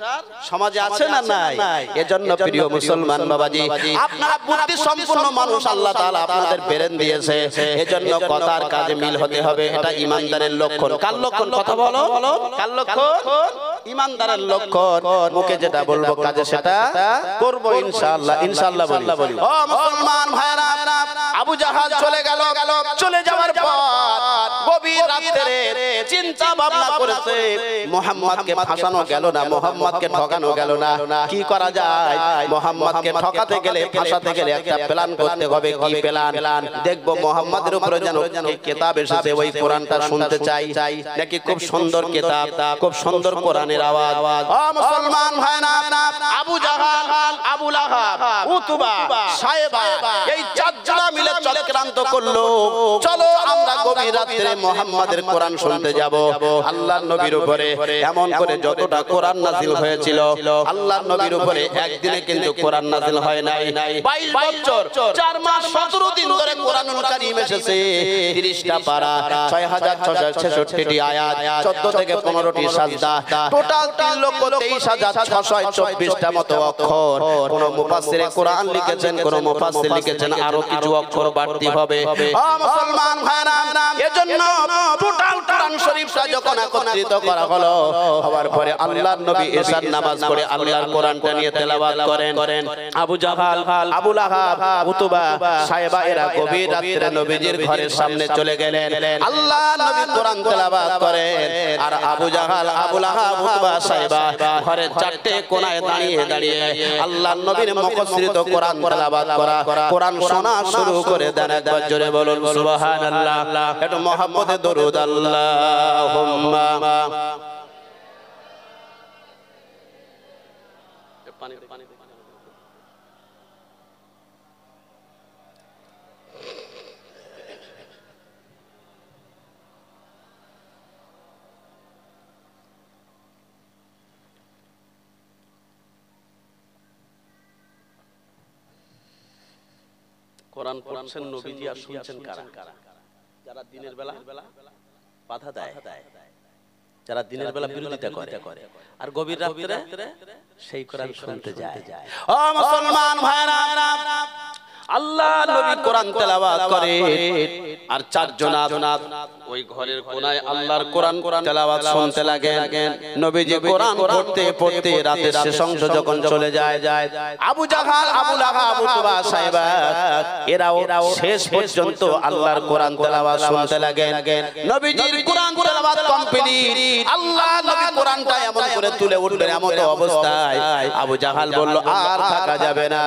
সমাজে আছে না নাই? এজন্য প্রিয় মুসলমান বাবাজি, আপনারা বুদ্ধি সম্পন্ন মানুষ, আল্লাহ তাআলা আপনাদের ব্রেন দিয়েছে, এজন্য কথার কাজে মিল হতে হবে। এটা ঈমানদারের লক্ষণ। কার লক্ষণ? কথা বলো, কার লক্ষণ? ঈমানদারের লক্ষণ। মুখে যেটা বলবো কাজে সেটা করব ইনশাআল্লাহ। ইনশাআল্লাহ বলি। ও মুসলমান ভাইরা, আবু জাহাল চলে গেল। চলে যাওয়ার পর গভীর রাতে চিন্তা ভাবনা করেছে, মুহাম্মদকে ফাঁসানো গেল না, মুহাম্মদকে ঠকানো গেল না, কি করা যায়? মুহাম্মদকে ঠকাতে গেলে, ফাঁসাতে গেলে একটা প্ল্যান করতে হবে। কি প্ল্যান? দেখবো মুহাম্মদের উপরে যেন কিতাব এসেছে ওই কোরআনটা শুনতে চাই, নাকি খুব সুন্দর কিতাব, খুব সুন্দর কোরআনের আওয়াজ। ও মুসলমান ভাইরা, আবু জাহাল, আবু লাহাব, উতবা, সায়েবা, এই চারজনা মিলে চক্রান্ত করলো, চলো আমরা গভীর রাতে মুহাম্মদের কোরআন শুনতে যাব। আল্লাহর নবীর উপরে এমন করে যতটা কোরআন নাযিল হয়েছিল, আল্লাহর নবীর উপরে একদিনে কিন্তু কোরআন নাযিল হয় নাই। 22 বছর 4 মাস 17 দিন ধরে কোরআনুল কারীম এসেছে, 30টা পারা, 6666টি আয়াত, 14 থেকে 15টি সাজদা, টোটাল 3,23,624টা মতো অক্ষর। কোন মুফাসসিরে কোরআন লিখেছেন, কোন মুফাসসির লিখেছেন আরো কিছু অক্ষর বাড়তি হবে। ও মুসলমান ভাইরা, এজন্য টোটাল কোরআন শরীফটা যখন একত্রিত করা হলো, হওয়ার পরে আল্লাহর নবী এশার নামাজ পড়ে আল্লাহর কোরআনটা নিয়ে তেলাওয়াত করেন। আবু জাহাল, আবু লাহাব, উতবা, সায়েবা এরা গভীর রাতে নবীজির ঘরের সামনে চলে গেলেন। আল্লাহর নবী কোরআন তেলাওয়াত করেন, আর আবু জাহাল, আবু লাহাব, উতবা, সায়েবা ঘরের চারটে কোণায় দাঁড়িয়ে আল্লাহর নবীর মুখস্থিত কোরআন তেলাওয়াত করা, কোরআন শোনা শুরু করে দেন। একবার জোরে বলুন সুবহানাল্লাহ। একটু মুহাম্মদে দরুদ আল্লাহুম্মা। কোরআন পড়ছেন নবীজি আর শুনছেন কারা? যারা দিনের বেলা বাধা দেয়, যারা দিনের বেলা বিরোধিতা করে, আর গভীর রাতে সেই কোরআন শুনতে যায়। ও মুসলমান ভাইরা, আল্লাহ নবী কোরআন তেলাওয়াত করে, আর চারজনা ওই ঘরের কোণায় আল্লাহর কোরআন তেলাওয়াত শুনতে লাগেন। নবীজি কোরআন পড়তে পড়তে রাতের শেষ অংশ যখন চলে যায়, আবু জাহাল, আবু লাহাব, উতবা, সায়েবা এরাও শেষ পর্যন্ত আল্লাহর কোরআন তেলাওয়াত শুনতে লাগেন। নবীজির কোরআন তেলাওয়াত কমপ্লিট। আল্লাহ নবী কোরআনটা এমন করে তুলে উঠবেন এমন অবস্থায় আবু জাহাল বলল আর থাকা যাবে না,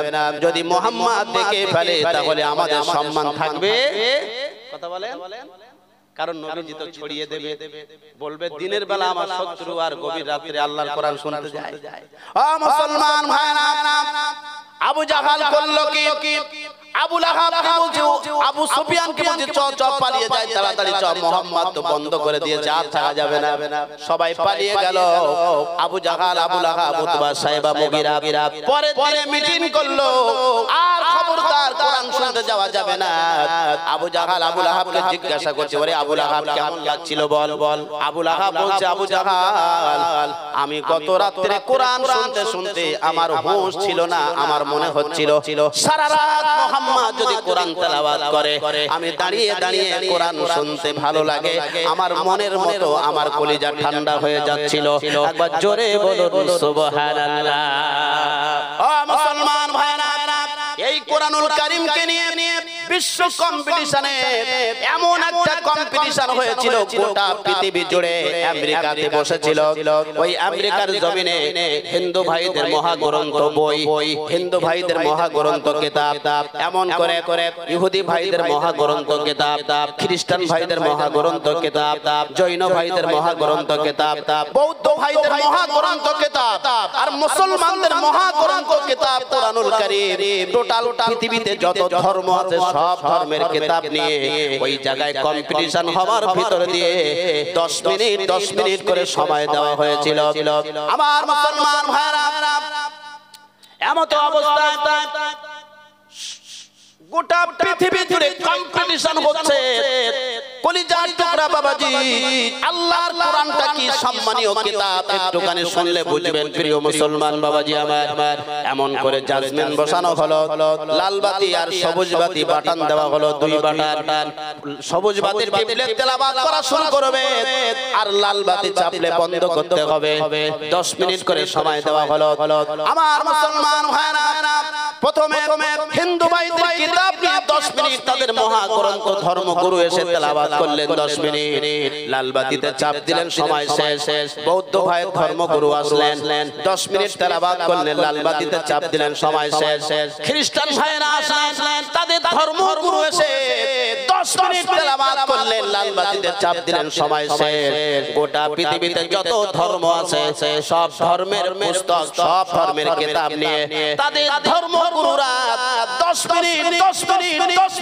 যদি মুহাম্মদ দেখে ফেলে তাহলে আমাদের সম্মান থাকবে। কথা বলেন, কারণ নবীজি তো ছড়িয়ে দেবে, বলবে দিনের বেলা আমার শত্রু আর গভীর রাতে আল্লাহর কোরআন শুনতে যায়। ও মুসলমান ভাইরা, আবু জাহাল করলো কি? আবু লাহাবকে বলছে, আবু সুফিয়ানকে বলছে চ পালিয়ে যায় তাড়াতাড়ি চ, মুহাম্মদ তো বন্ধ করে দিয়েছে আর থাকা যাবে না। সবাই পালিয়ে গেল। আবু জাহাল, আবু লাহাব, উতবা, সাইবা, মুগিরা পরে দিনে মিটিং করলো আর খবরদার কোরআন শুনতে যাওয়া যাবে না। আবু জাহাল আবু লাহাবকে জিজ্ঞাসা করছে, ওরে আবু লাহাব কেমন লাগছিল বল। আবু লাহাব বলছে, আবু জাহাল আমি গত রাত্রে কোরআন শুনতে শুনতে আমার হুঁশ ছিল না, আমার মনে হচ্ছিল সারা রাত মুহাম্মদ যদি কোরআন তেলাওয়াত করে আমি দাঁড়িয়ে দাঁড়িয়ে কোরআন শুনতে ভালো লাগে, আমার মনের মতো আমার কলিজা ঠান্ডা হয়ে যাচ্ছিল। একবার জোরে বলুন সুবহানাল্লাহ। ও মুসলমান ভাইরা, এই কোরআনুল কারীমকে নিয়ে বিশ্ব কম্পিটিশনে এমন একটা কম্পিটিশন হয়েছিল, গোটা পৃথিবী জুড়ে আমেরিকাতে বসেছিল। ওই আমেরিকার জমিনে হিন্দু ভাইদের মহাগ্রন্থ বই, হিন্দু ভাইদের মহাগ্রন্থ কিতাব, এমন করে ইহুদি ভাইদের মহাগ্রন্থ কিতাব, খ্রিস্টান ভাইদের মহাগ্রন্থ কিতাব, জৈন ভাইদের মহাগ্রন্থ কিতাব, বৌদ্ধ ভাইদের মহাগ্রন্থ কিতাব আর মুসলমানদের মহাগ্রন্থ কিতাব কোরআনুল কারীম। টোটাল পৃথিবীতে যত ধর্ম আছে সব ধর্মের কিতাব নিয়ে ওই জায়গায় কম্পিটিশন হওয়ার ভিতর দিয়ে 10 মিনিট করে সময় দেওয়া হয়েছিল। আমার মুসলমান ভাইরা, এমত অবস্থায় গোটা পৃথিবী জুড়ে কম্পিটিশন হচ্ছে। কলিজার টুকরা বাবাজি, আল্লাহর কোরআনটা কি সম্মানীয় কিতাব, একটুখানি শুনলে বুঝবেন প্রিয় মুসলমান বাবাজি আমার। এমন করে জাজমেন্ট বসানো হলো, লাল বাতি আর সবুজ বাতি বাটন দেওয়া হলো, 2 বাটন। সবুজ বাতির টিপলে তেলাওয়াত করা শুরু করবে আর লাল বাতি চাপলে বন্ধ করতে হবে। 10 মিনিট করে সময় দেওয়া হলো। আমার মুসলমান ভাইরা, প্রথমে হিন্দু ভাইদের কিতাব নিয়ে 10 মিনিট তাদের মহাগ্রন্থ ধর্মগুরু এসে তেলাওয়াত করলেন 10 মিনিট, লাল বাতিতে চাপ দিলেন, সময় শেষ। বৌদ্ধ ভাইয়ের ধর্মগুরু আসলেন, 10 মিনিট তেলাওয়াত করলেন, লাল বাতিতে চাপ দিলেন, সময় শেষ। খ্রিস্টান ভাইরা আসলেন, তাদের ধর্মগুরু এসে 10 মিনিট তেলাওয়াত করলেন, লাল বাতিতে চাপ দিলেন, সময় শেষ। গোটা পৃথিবীতে যত ধর্ম আছে সব ধর্মের পুস্তক, সব ধর্মের কিতাব নিয়ে তাদের ধর্মগুরুরা 10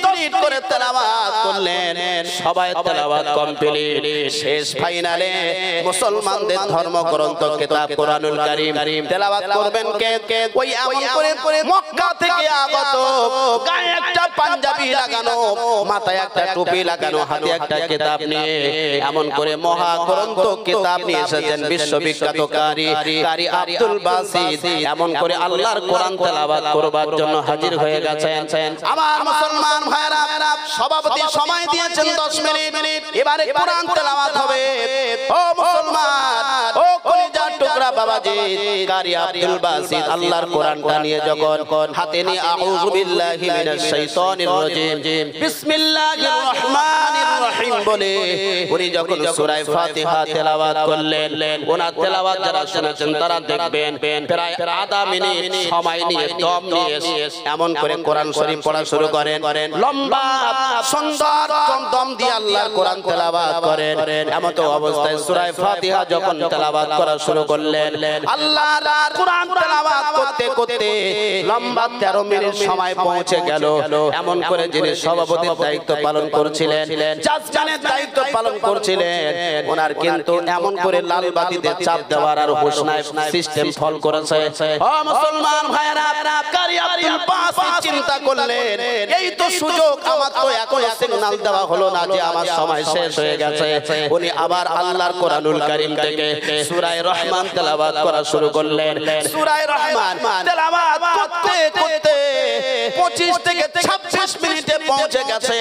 মিনিট করে তেলাওয়াত করলেন। সবাই তেলাওয়াত কমপ্লিট। শেষ ফাইনালে মুসলমানদের ধর্মগ্রন্থ কিতাব কোরআনুল কারীম তেলাওয়াত করবেন কে? ওই এমন করে মক্কা থেকে আগত, গায়ে একটা পাঞ্জাবি লাগানো, মাথায় একটা টুপি লাগানো, হাতে একটা কিতাব নিয়ে এমন করে মহাগ্রন্থ কিতাব নিয়ে এসেছেন বিশ্ববিখ্যাত কারি আব্দুল বাসিত। এমন করে আল্লাহর কোরআন তেলাওয়াত করবার জন্য হাজির হয়ে গেছেন। আমার মুসলমান ভাইরা, সভাপতি সময় দিয়েছেন 10 মিনিট, এবারে কোরআন তেলাওয়াত হবে। ও মুসলমান, ও কলিজার টুকরা বাবাজি, কারি আব্দুল বাসিত আল্লাহর কোরআনটা নিয়ে যখন হাতে নিয়ে আউযু বিল্লাহি মিনাশ শাইতানির রাজিম বিসমিল্লাহির রহমানির রহিম বলে উনি যখন সূরা ফাতিহা তেলাওয়াত করলেন, ওনার তেলাওয়াত যারা শুনেছেন তারা দেখবেন প্রায় আধা মিনিট সময় নিয়ে দম নিয়ে এমন করে কোরআন শরীফ পড়া শুরু করেন। লম্বা সুন্দর দম দিয়ে আল্লাহর কোরআন তেলাওয়াত করেন। এমতো অবস্থায় সূরা ফাতিহা যখন তেলাওয়াত করা শুরু করলেন, আল্লাহর কোরআন তেলাওয়াত করতে করতে লম্বা 13 মিনিট সময় পৌঁছে গেল। এমন করে যিনি সভাপতির দায়িত্ব পালন করছিলেন, জাজগানের দায়িত্ব পালন করছিলেন, ওনার কিন্তু এমন করে লাল বাতিতে চাপ দেওয়ার আর হোসনায় সিস্টেম ফল করেছে। ও মুসলমান ভাইরা, কারি আব্দুল বাসিত চিন্তা করলেন, এই তো সুযোগ, আমার তো এখনো সিগন্যাল দেওয়া হলো না যে আমার সময় শেষ হয়ে গেছে। উনি আবার আল্লাহর কোরআনুল কারীম থেকে সূরা রহমান তেলাওয়াত করা শুরু করলেন। সূরা রহমান তেলাওয়াত করতে করতে 25 25 থেকে 26 মিনিটে পৌঁছে গেছে।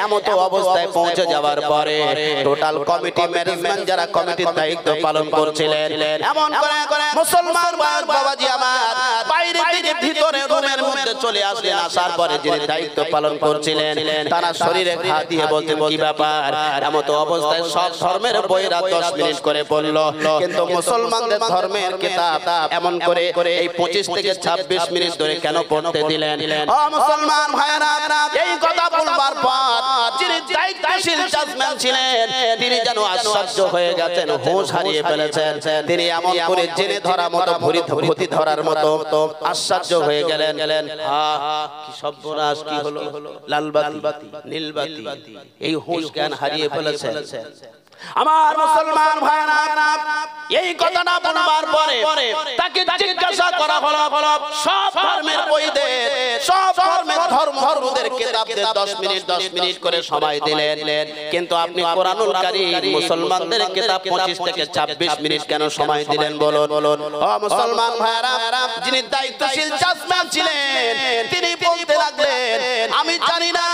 এমতো অবস্থায় পৌঁছে যাওয়ার পরে টোটাল কমিটি ম্যানেজমেন্ট যারা কমিটির দায়িত্ব পালন করছিলেন, এমন করে মুসলমান বাবাজি আমার বাইরে থেকে ভিতরে রুমের মধ্যে চলে আসলেন। আসার পরে যিনি দায়িত্ব পালন করছিলেন তারা শরীরে ঘা দিয়ে বলতেন, কি ব্যাপার? এমতো অবস্থায় সব ধর্মের বইরা 10 মিনিট করে পড়লো, কিন্তু মুসলমানদের ধর্মের কিতাব এমন করে এই 25 থেকে 26 মিনিট ধরে কেন পড়তে দিলেন? ও মুসলমান ভাইরা, এই কথা বলবার পর যিনি দায়িত্বশীল জাজম্যান ছিলেন তিনি যেন আশ্চর্য হয়ে গেছেন, হুঁশ হারিয়ে ফেলেছেন। তিনি এমন করে জেনে ধরা মতো ভূতি ধরার মতো আশ্চর্য হয়ে গেলেন। কি সর্বনাশ, কি হলো? লাল বাতি, নীল বাতি, এই হুঁশ জ্ঞান হারিয়ে ফেলেছেন। আমার মুসলমান ভাইরা, এই কথাটা বলবার পরে তাকে জিজ্ঞাসা করা হলো, সব ধর্মের বইদের, সব ধর্মের ধর্মগুরুদের কিতাবদের 10 মিনিট করে সময় দিলেন, কিন্তু আপনি কোরআনুল কারীম মুসলমানদের কিতাব 25 থেকে 26 মিনিট কেন সময় দিলেন বলুন? ও মুসলমান ভাইরা, যিনি দায়িত্বশীল জাজম্যান ছিলেন তিনি বলতে লাগলেন, আমি জানি না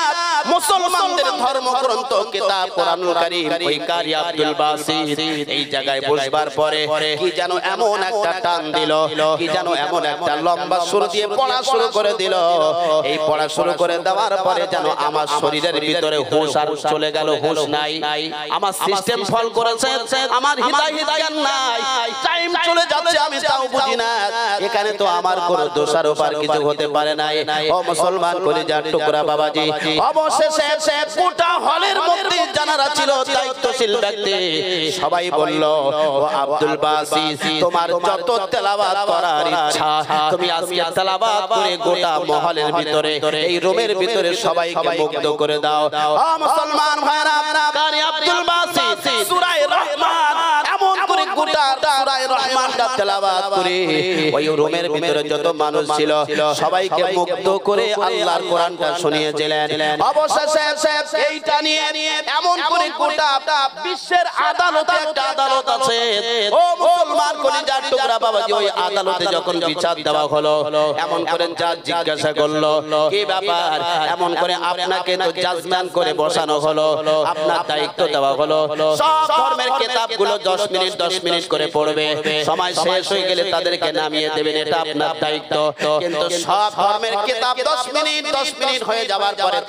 মুসলমানদের ধর্মগ্রন্থ কিতাব কোরআনুল কারীম ওই কারি আব্দুল বাসিত এই জায়গায় বসবার পরে কি যেন এমন একটা টান দিল, কি যেন এমন একটা লম্বা সুর দিয়ে পড়া শুরু করে দিল। এই পড়া শুরু করে দেওয়ার পরে যেন আমার শরীরের ভিতরে হুঁশ আর চলে গেল, হুঁশ নাই, আমার সিস্টেম ফল করেছে, আমার হিদায়াত জ্ঞান নাই, টাইম চলে যাচ্ছে আমি তাও বুঝি না। এখানে তো আমার কোনো দোষার উপর কিছু হতে পারে না। ও মুসলমান কলিজার টুকরা বাবাজি, অবশেষে গোটা হলের মধ্যে যারা ছিল দায়িত্বশীল ব্যক্তি সবাই বলল, ও আব্দুল বাসিত, তোমার যত তেলাওয়াত করার ইচ্ছা তুমি আজকে তেলাওয়াত করে গোটা মহলের ভিতরে, এই রুমের ভিতরে সবাইকে মুগ্ধ করে দাও। ও মুসলমান ভাইরা, কারি আব্দুল বাসিত সূরা রহমান এমন করে গোটা সূরা রহমানটা তেলাওয়াত করে ওই রুমের ভিতরে যত মানুষ ছিল সবাইকে মুগ্ধ করে আল্লাহর কোরআনটা শুনিয়েছিলেন। অবশেষে এইটা নিয়ে এমন করে গোটা বিশ্বের আদালতে একটা আদালত আছে, ও মুসলমান কলিজার টুকরা বাবাজি, ওই আদালতে যখন বিচার দেওয়া হলো, এমন করে জাজ জিজ্ঞাসা করলো, কি ব্যাপার? এমন করে আপনাকে তো জাজম্যান করে বসানো হলো, আপনার দায়িত্ব দেওয়া হলো সব ধর্মের কিতাবগুলো 10 মিনিট করে পড়বে, সময় শেষ হয়ে গেলে তাদেরকে নামিয়ে দেবেন, এটা আপনার দায়িত্ব। কিন্তু সব ধর্মের কিতাব 10 মিনিট হয়ে যাওয়ার পরে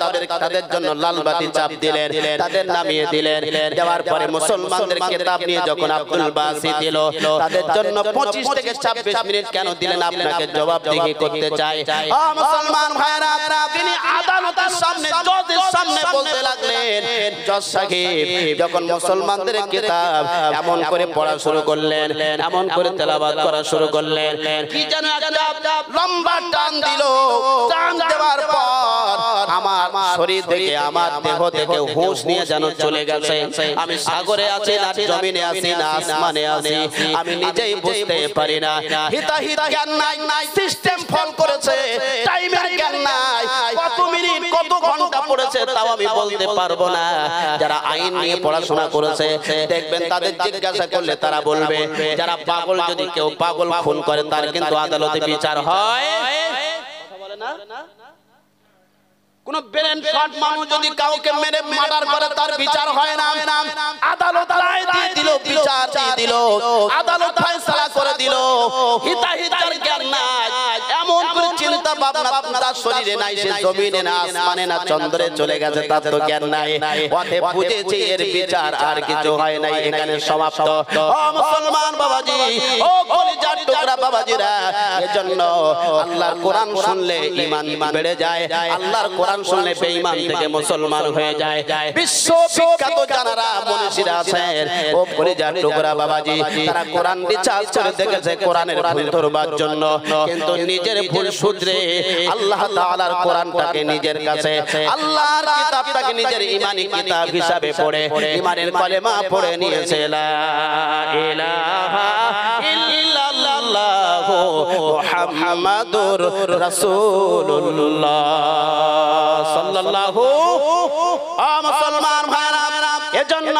তাদের জন্য লাল বাতি চাপ দিলেন, তাদের নামিয়ে দিলেন। দেওয়ার পরে মুসলমানদের কিতাব নিয়ে যখন আব্দুল বাসিত দিল, তাদের জন্য 25 থেকে 26 মিনিট কেন দিলেন আপনাকে জবাবদিহি করতে চাই। ও মুসলমান ভাইরা, তিনি আদালতের সামনে, জজের সামনে বলতে লাগলেন, জজ সাহেব যখন মুসলমানদের কিতাব এমন করে পড়া শুরু করলেন, এমন করে তেলাওয়াত করা শুরু করলেন, কি যেন একটা লম্বা টান দিল। টান দেওয়ার পর আমার শরীর থেকে, আমার দেহ থেকে হুঁশ নিয়ে যেন চলে গেছে। আমি সাগরে আছি না জমিনে আছি না আসমানে আছি, আমি নিজেই বুঝতে পারি না। হিতাহিত জ্ঞান নাই, সিস্টেম ফল করেছে, টাইমের জ্ঞান নাই, কত মিনিট কত ঘন্টা পড়েছে তাও আমি বলতে পারবো না। যারা আইন নিয়ে পড়াশোনা করেছে দেখবেন তাদের জিজ্ঞাসা করলে তারা বলবে, যারা পাগল, যদি কেউ পাগল খুন করে তার কিন্তু আদালতে বিচার হয়। কথা বলে না? কোন ব্রেন শট মানুষ যদি কাউকে মেরে মার্ডার করে তার বিচার হয় না। আদালত রায় দিয়ে দিল, বিচার দিয়ে দিল, আদালত ফয়সালা করে দিল। হিতাহিতার জ্ঞান নাই, এমন করে চিন্তা ভাবনা তার শরীরে নাই, সে জমিনে না আসমানে না চন্দ্রে চলে গেছে, তার তো জ্ঞান নাই। ওতে বুঝেছে এর বিচার আর কিছু হয় নাই, এখানে সমাপ্ত। ও মুসলমান বাবাজি, ও কলিজার টুকরা বাবাজিরা, এজন্য আল্লাহর কোরআন শুনলে ঈমান বেড়ে যায়, আল্লাহর কোরআন শুনলে বেঈমান থেকে মুসলমান হয়ে যায়। বিশ্ব বিখ্যাত যারা মনীষীরা আছেন, ও কলিজার টুকরা বাবাজি, তারা কোরআন রিসার্চ করে দেখেছে কোরআনের ভুল ধরবার জন্য, কিন্তু নিজের ভুল শুধরে আল্লাহ তাআলার কোরআনটাকে নিজের কাছে, আল্লাহর কিতাবটাকে নিজের ঈমানি কিতাব হিসাবে পড়ে ঈমানের কলেমা পড়ে নিয়েছে। লা ইলাহা ইল্লাল্লাহ মুহাম্মাদুর রাসূলুল্লাহ সাল্লাল্লাহু। মুসলমান ভাইরা, এজন্য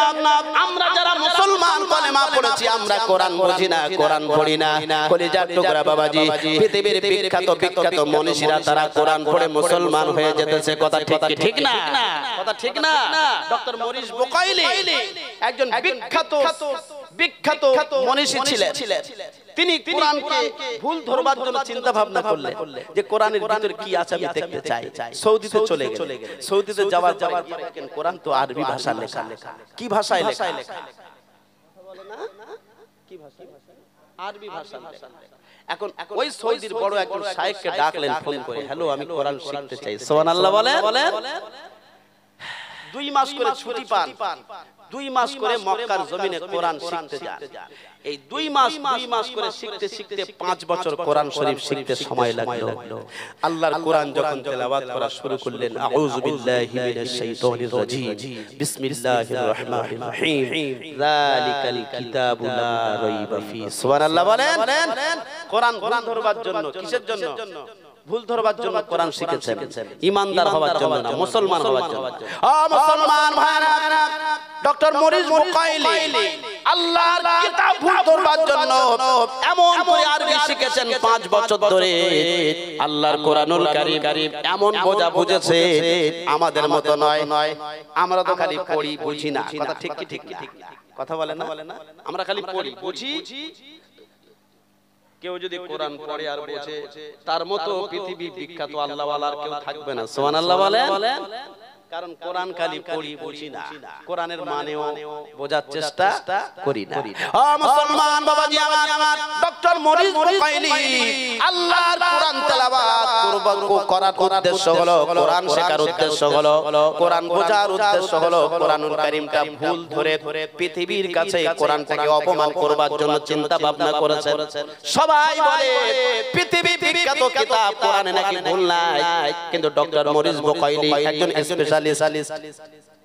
আমরা যারা মুসলমান কলেমা পড়েছি আমরা কোরআন বুঝি না, কোরআন পড়ি না। কলিজার টুকরা বাবাজি, পৃথিবীর বিখ্যাত বিখ্যাত মনীষীরা তারা কোরআন পড়ে মুসলমান হয়ে যেতেছে। কথা ঠিক কি ঠিক না? কথা ঠিক না? ডক্টর মরিস বুকাইলি একজন বিখ্যাত বিখ্যাত মনীষী ছিলেন। তিনি কোরআনকে ভুল ধরবার জন্য চিন্তা ভাবনা করলেন যে কোরআনের ভিতরে কি আছে আমি দেখতে চাই। সৌদিতে চলে গেলেন। সৌদিতে যাওয়ার পরে দেখেন কোরআন তো আরবি ভাষায় লেখা। কি ভাষায় লেখা? বলে না কি ভাষা? আরবি ভাষায় লেখা। এখন ওই সৌদির বড় একজন শায়েখকে ডাকলেন ফোন করে, হ্যালো আমি কোরআন শিখতে চাই। সুবহানাল্লাহ বলেন। 2 মাস করে ছুটি পান, 2 মাস করে মক্কার জমিনে কোরআন শিখতে যান। এই 2 মাস করে শিখতে শিখতে 5 বছর কোরআন শরীফ শিখতে সময় লাগলো। আল্লাহর কোরআন যখন তেলাওয়াত করা শুরু করলেন, আউযু বিল্লাহি মিনাশ শাইতানির রাজীম, বিসমিল্লাহির রহমানির রহিম, যালিকাল কিতাবু লা রাইবা ফি। সুবহানাল্লাহ বলেন। কোরআন ভুল ধরবার জন্য, কিসের জন্য? ভুল ধরবার জন্য কোরআন শিখেছেন, ইমানদার হওয়ার জন্য না, মুসলমান হওয়ার জন্য। মুসলমান ভাইরা, ডক্টর মরিস বুকাইলি আল্লাহর কিতাব ভুল ধরবার জন্য এমন করে আরবি শিখেছেন 5 বছর ধরে। আল্লাহর কোরআনুল কারীম এমন বোঝা বুঝেছে, আমাদের মতো নয়। আমরা তো খালি পড়ি বুঝি না। কথা ঠিক কি ঠিক না? কথা বলে না? আমরা খালি পড়ি বুঝি। কেউ যদি কোরআন পড়ে আর বোঝে, তার মতো পৃথিবী বিখ্যাত আল্লাহ ওয়ালার কেউ থাকবে না। সুবহানাল্লাহ বলেন। কারণ কোরআন খালি পড়ি বুঝি না, কোরআনের মানেও বোঝার চেষ্টা করি না। মুসলমান বাবাজি আমার, ডক্টর মরিস বুকাইলি আল্লাহর কোরআন তেলাওয়াত করার উদ্দেশ্য হলো, কোরআন শেখার উদ্দেশ্য হলো, কোরআন বোঝার উদ্দেশ্য হলো কোরআনুল কারীমটা ভুল ধরে পৃথিবীর কাছে কোরআনটাকে অপমান করবার জন্য চিন্তা ভাবনা করেছেন। সবাই বলে পৃথিবীর বিখ্যাত কিতাব কোরআনে নাকি ভুল নাই, কিন্তু ডক্টর মরিস বুকাইলি একজন স্পেশালিস্ট।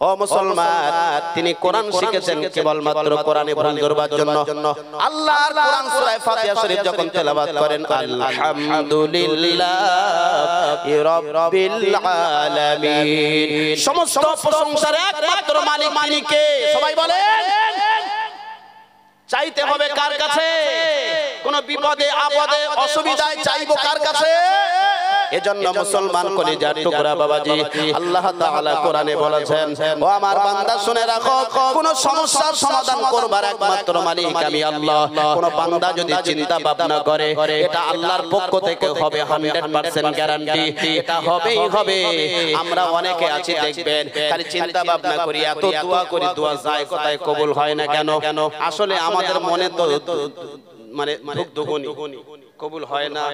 ও মুসলমান, তিনি কোরআন শিখেছেন কেবলমাত্র কোরআনে ভুল ধরবার জন্য। আল্লাহর কোরআন সূরা ফাতিহা শরীফ যখন তেলাওয়াত করেন, আলহামদুলিল্লাহি রাব্বিল আলামিন, সমস্ত প্রশংসার একমাত্র মালিক তিনি কে? সবাই বলেন। চাইতে হবে কার কাছে? কোন বিপদে আপদে অসুবিধায় চাইবো কার কাছে? এজন্য মুসলমান কলিজার টুকরা বাবাজি, আল্লাহ তাআলা কোরআনে বলেছেন, ও আমার বান্দা শুনে রাখো, কোন সমস্যার সমাধান করবার একমাত্র মালিক আমি আল্লাহ। কোন বান্দা যদি চিন্তা ভাবনা করে, এটা আল্লাহর পক্ষ থেকে হবে 100% গ্যারান্টি, এটা হবেই হবে। আমরা অনেকে আছি দেখবেন খালি চিন্তা ভাবনা করি, এত দোয়া করি, দোয়া যায় কোথায় কবুল হয় না কেন? আসলে আমাদের মনে তো মানে ধুকধুকুনি, কবুল হয় না,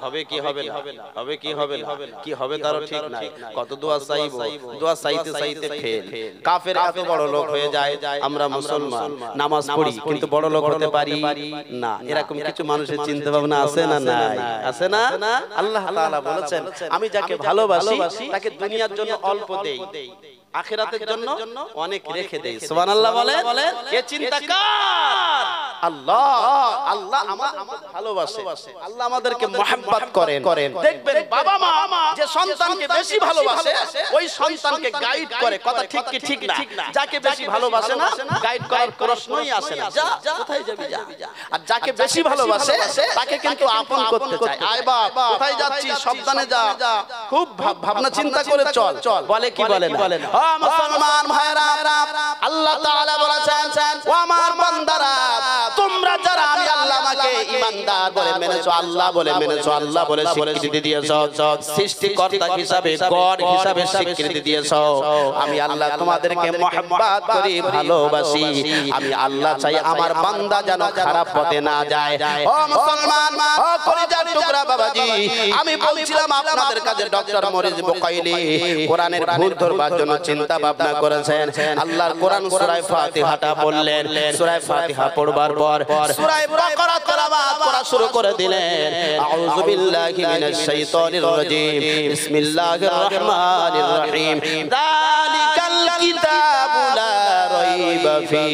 হবে কি হবে না, হবে কি হবে না, কি হবে তারও ঠিক নাই। কত দোয়া চাইবো, দোয়া চাইতে চাইতে ফেল। কাফের এত বড় লোক হয়ে যায়, আমরা মুসলমান নামাজ পড়ি কিন্তু বড় লোক হতে পারি না। এরকম কিছু মানুষের চিন্তা ভাবনা আছে না? নাই, আছে না? আল্লাহ তাআলা বলেছেন, আমি যাকে ভালোবাসি তাকে দুনিয়ার জন্য অল্প দেই, আখিরাতের জন্য অনেক রেখে দেই। সুবহানাল্লাহ বলেন। এ চিন্তা কার? আল্লাহ। আল্লাহ আমাদের ভালোবাসে, আল্লাহ আমাদেরকে মহব্বত করেন। দেখবেন বাবা মা যে সন্তানকে বেশি ভালোবাসে ওই সন্তানকে গাইড করে। কথা ঠিক কি ঠিক না? যাকে বেশি ভালোবাসে না, গাইড করার প্রশ্নই আসে না। যা, কোথায় যাবি যা। আর যাকে বেশি ভালোবাসে তাকে কিন্তু আপন করতে চায়। আয় বাপ, কোথায় যাচ্ছিস? সাবধানে যা, খুব ভাবনা চিন্তা করে চল। বলে কি বলে না? ও মুসলমান ভাইরা, আল্লাহ তাআলা বলেছেন, ও আমার বান্দারা, তোমরা যারা আমি আল্লাহ আমাকে ঈমানদার বলে মেনেছো, আল্লাহ বলে মেনেছো, আল্লাহ বলে স্বীকৃতি দিয়েছো, সৃষ্টিকর্তা হিসাবে গড হিসাবে স্বীকৃতি দিয়েছো, আমি আল্লাহ তোমাদেরকে মহব্বত করি, ভালোবাসি। আমি আল্লাহ চাই আমার বান্দা যেন খারাপ পথে না যায়। ও মুসলমান, ও কলিজার টুকরা বাবাজি, আমি বলছিলাম আপনাদের কাছে ডক্টর মরিস বুকাইলি কোরআনের ভুল ধরবার জন্য চিন্তা ভাবনা করেছেন। আল্লাহর কোরআন সূরা ফাতিহাটা বললেন, সূরা ফাতিহা পড়বার পর সূরা বাকারা তেলাওয়াত করা শুরু করে দিলেন। আউযু বিল্লাহি মিনাশ শাইতানির রাজীম, বিসমিল্লাহির রহমানির রহিম, যালিকাল কিতাবু লা রাইবা ফি।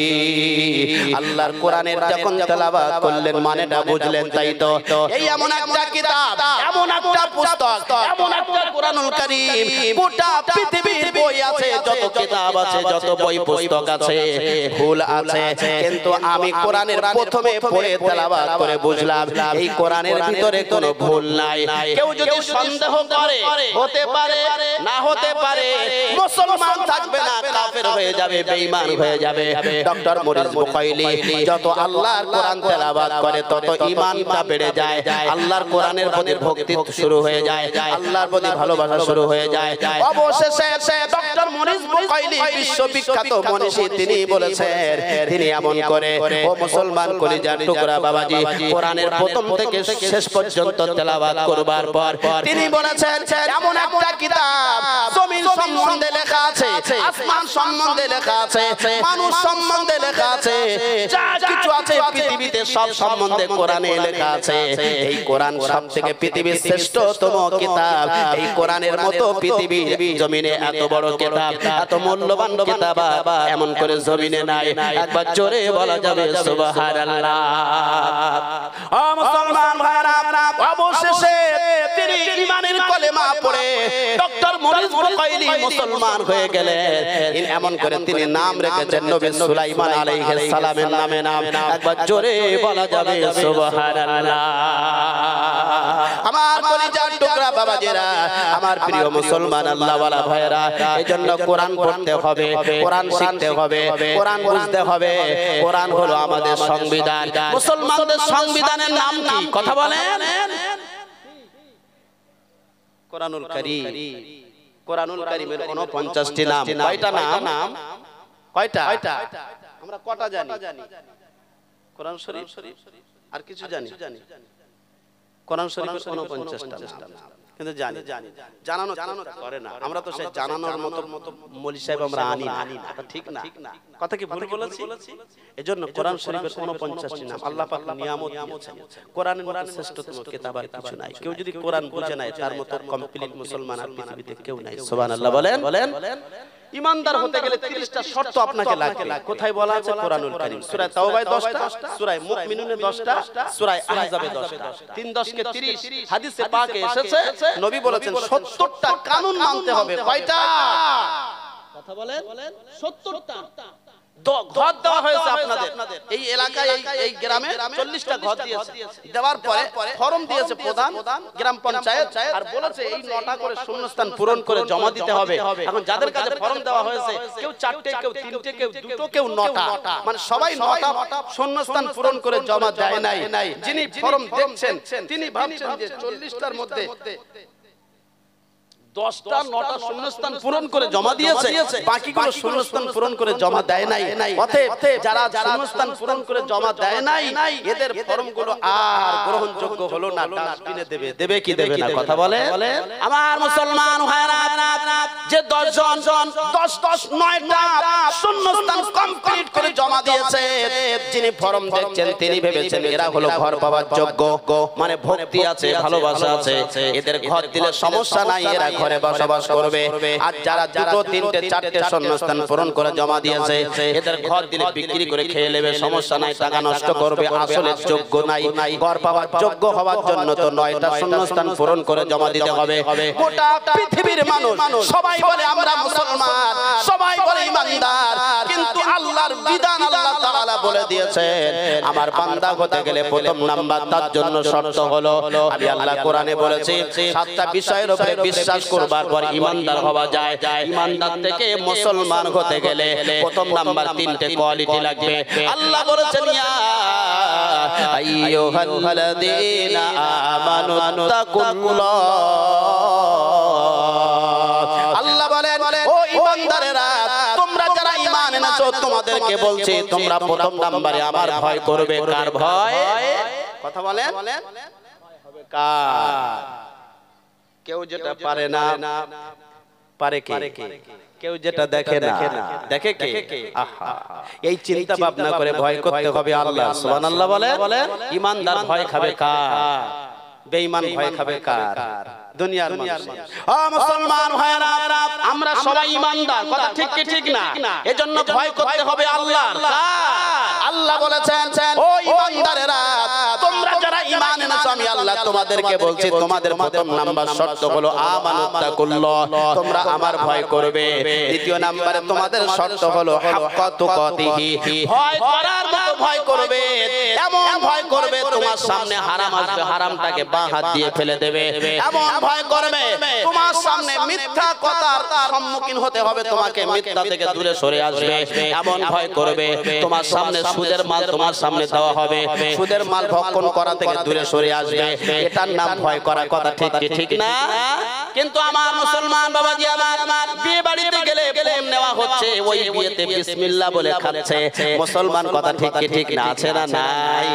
আল্লাহর কোরআনের যখন তেলাওয়াত করলেন মানেটা বুঝলেন, তাই তো? এই এমন একটা কিতাব, এমন একটা পুস্তক, এমন একটা কোরআনুল কারীম, গোটা পৃথিবীর বই আছে, যত কিতাব আছে, যত বই পুস্তক আছে, ভুল আছে, কিন্তু আমি কোরআনের প্রথমে পড়ে তেলাওয়াত করে বুঝলাম এই কোরআনের ভিতরে কোনো ভুল নাই। কেউ যদি সন্দেহ করে, হতে পারে না হতে পারে, মুসলমান থাকবে না, কাফের হয়ে যাবে, বেঈমান হয়ে যাবে। ডক্টর মরিস বুখাইলি যত আল্লাহর কোরআন তেলাওয়াত করে তত ঈমানটা বেড়ে যায়, আল্লাহর কোরআনের প্রতি ভক্তি শুরু হয়ে যায়, আল্লাহর প্রতি ভালোবাসা শুরু হয়ে যায়। অবশেষে ডক্টর মরিস বুখাইলি বিশ্ববিখ্যাত মনীষী, তিনি বলেছেন, তিনি এমন করে, ও মুসলমান কলিজার টুকরা বাবাজি, কোরআনের প্রথম থেকে শেষ পর্যন্ত তেলাওয়াত করবার পর তিনি বলেছেন এমন একটা কিতাব জমিন সম্বন্ধে লেখা আছে, আসমান সম্বন্ধে লেখা আছে, মানুষ সম্বন্ধে লেখা আছে, যা কিছু আছে পৃথিবীতে সব সম্বন্ধে কোরআনে লেখা আছে। এই কোরআন সবথেকে পৃথিবীর শ্রেষ্ঠতম কিতাব। এই কোরআনের মতো পৃথিবীর জমিনে এত বড় কিতাব, এত মূল্যবান কিতাব এমন করে জমিনে নাই। একবার জোরে বলা যাবে সুবহানাল্লাহ। ও মুসলমান ভাইরা, অবশেষে তিনি ঈমানের কলেমা পড়ে ডক্টর মরিস বুখাইলি মুসলমান হয়ে গেলেন। এমন করে তিনি নাম রেখেছেন নবী সুলাইমান আলাইহিস সালামের নামে নাম। একবার জোরে বলা যাবে সুবহানাল্লাহ। আমার কলিজার টুকরা বাবাজিরা, আমার প্রিয় মুসলমান আল্লাহওয়ালা ভাইরা, এজন্য কোরআন পড়তে হবে, কোরআন শিখতে হবে, কোরআন বুঝতে হবে। কোরআন হলো আমাদের সংবিধান। মুসলমানদের সংবিধানের নাম কি? কথা বলেন। কোরআনুল কারীম। কোরআনুল কারীমের 49টি নাম। কয়টা নাম? কয়টা? আমরা কটা জানি? কোরআন শরীফ আর কিছু জানি? কোরআন শরীফের 49টা নাম কিন্তু জানি, জানানো করে না। আমরা তো সেই জানানোর মতো মৌলভী সাহেব আমরা আনি না, ঠিক না? কথা কি ভুল বলেছি? এজন্য কোরআন শরীফের 49টি নাম আল্লাহ পাক নিয়ামত দিয়েছেন। কোরআনের মতো শ্রেষ্ঠতম কিতাব আর কিছু নাই। কেউ যদি কোরআন বুঝে নাই, তার মতো কমপ্লিট মুসলমান আর পৃথিবীতে কেউ নাই। সুবহানাল্লাহ বলেন। ইমানদার হতে গেলে 30টা শর্ত আপনাকে লাগবে। কোথায় বলা আছে? কোরআনুল কারীম। সূরা তাওবায় 10টা, সূরা মুমিনুনে 10টা, সূরা আহজাবে 10টা। 3 10 কে 30। হাদিসে পাকে এসেছে, নবী বলেছেন 70টা কানুন মানতে হবে। কয়টা? কথা বলেন। 70টা ঘর দেওয়া হয়েছে আপনাদের এই এলাকায়, এই গ্রামে 40টা ঘর দিয়েছে। দেওয়ার পরে ফরম দিয়েছে প্রধান গ্রাম পঞ্চায়েত, আর বলেছে এই 9টা করে শূন্যস্থান পূরণ করে জমা দিতে হবে। এখন যাদের কাছে ফরম দেওয়া হয়েছে, কেউ 4টে, কেউ 3টে, কেউ 2টো, কেউ 9টা, মানে সবাই 9টা শূন্যস্থান পূরণ করে জমা দেয় নাই। যিনি ফরম দেখছেন তিনি ভাবছেন যে 40টার মধ্যে 10টা 9টা শূন্যস্থান পূরণ করে জমা দিয়েছে, বাকিগুলো শূন্যস্থান পূরণ করে জমা দেয় নাই। অতএব যারা শূন্যস্থান পূরণ করে জমা দেয় নাই, এদের ফর্মগুলো আর গ্রহণযোগ্য হলো না। ডাস্টবিনে দেবে কি দেবে না? কথা বলে। আমার মুসলমান ভাইরা, যে 10 জন 9টা শূন্যস্থান কমপ্লিট করে জমা দিয়েছে, যিনি ফর্ম দেখছেন তিনি ভেবেছেন এরা হলো ঘর পাওয়ার যোগ্য, মানে ভক্তি আছে, ভালোবাসা আছে, এদের ঘর দিলে সমস্যা নাই, এরা ঘরে বসবাস করবে। আর যারা 2টো 3টে 4টে শূন্যস্থান পূরণ করে জমা দিয়েছে, এদের ঘর দিলে বিক্রি করে খেয়ে নেবে, সমস্যা নাই, টাকা নষ্ট করবে, আসলে যোগ্য নাই। ঘর পাওয়ার যোগ্য হওয়ার জন্য তো 9টা শূন্যস্থান পূরণ করে জমা দিতে হবে। গোটা পৃথিবীর মানুষ সবাই বলে আমরা মুসলমান, সবাই বলে ইমানদার, কিন্তু আল্লাহর বিধান আল্লাহ তাআলা বলে দিয়েছেন, আমার বান্দা হতে গেলে প্রথম নাম্বার তার জন্য শর্ত হলো, আমি আল্লাহ কোরআনে বলেছি 7টা বিষয়ের উপরে বিশ্বাস করবার পর ইমানদার হওয়া যায়। ইমানদার থেকে মুসলমান হতে গেলে প্রথম নাম্বার 3টে কোয়ালিটি লাগবে। আল্লাহ বলেছেন ইয়া আইয়ুহাল্লাযীনা আমানু তাকুল্লাহ। আল্লাহ বলেন ও ইমানদারেরা, তোমরা যারা ঈমান এনেছো তোমাদেরকে বলছি তোমরা প্রথম নম্বরে আমার ভয় করবে। কার ভয়? কথা বলেন। কার? কেউ যেটা পারে না, পারে কে? কেউ যেটা দেখে না, দেখে কে? আহা, এই চিন্তা ভাবনা করে ভয় করতে হবে আল্লাহ। সুবহানাল্লাহ বলেন। ঈমানদার ভয় খাবে কার? বেঈমান ভয় খাবে কার? দুনিয়ার মানুষ। ও মুসলমান ভাইরা, আমরা সবাই ঈমানদার, কথা ঠিক কি ঠিক না? এজন্য ভয় করতে হবে আল্লাহর। আল্লাহ বলেছেন, ও ঈমানদারেরা, তোমরা যারা ঈমান এনেছো আমি আল্লাহ তোমাদেরকে বলছি, তোমাদের প্রথম নাম্বার শর্ত হলো আমানুত্তাকুল্লাহ, তোমরা আমার ভয় করবে। দ্বিতীয় নম্বরে তোমাদের শর্ত হলো হাক্কা তুকাতিহি, ভয় করার মতো ভয় করবে, এমন ভয় করবে তোমার সামনে হারাম আসবে, হারামটাকে বাঁ হাত দিয়ে ফেলে দেবে। এমন ভয় করবে তোমার সামনে মিথ্যা কথার সম্মুখীন হতে হবে, তোমাকে মিথ্যা থেকে দূরে সরে আসবে। এমন ভয় করবে তোমার সামনে সুদের মাল তোমার সামনে দেওয়া হবে, সুদের মাল ভক্ষণ করা থেকে দূরে সরে আসবে। এটার নাম ভয় করা, কথা ঠিক কি ঠিক না? কিন্তু আমার মুসলমান বাবাজি, আমার বিয়ে বাড়িতে গেলে ফোন নেওয়া হচ্ছে, ওই বিয়েতে বিসমিল্লাহ বলে খাচ্ছে মুসলমান, কথা ঠিক কি ঠিক না? আছে না নাই?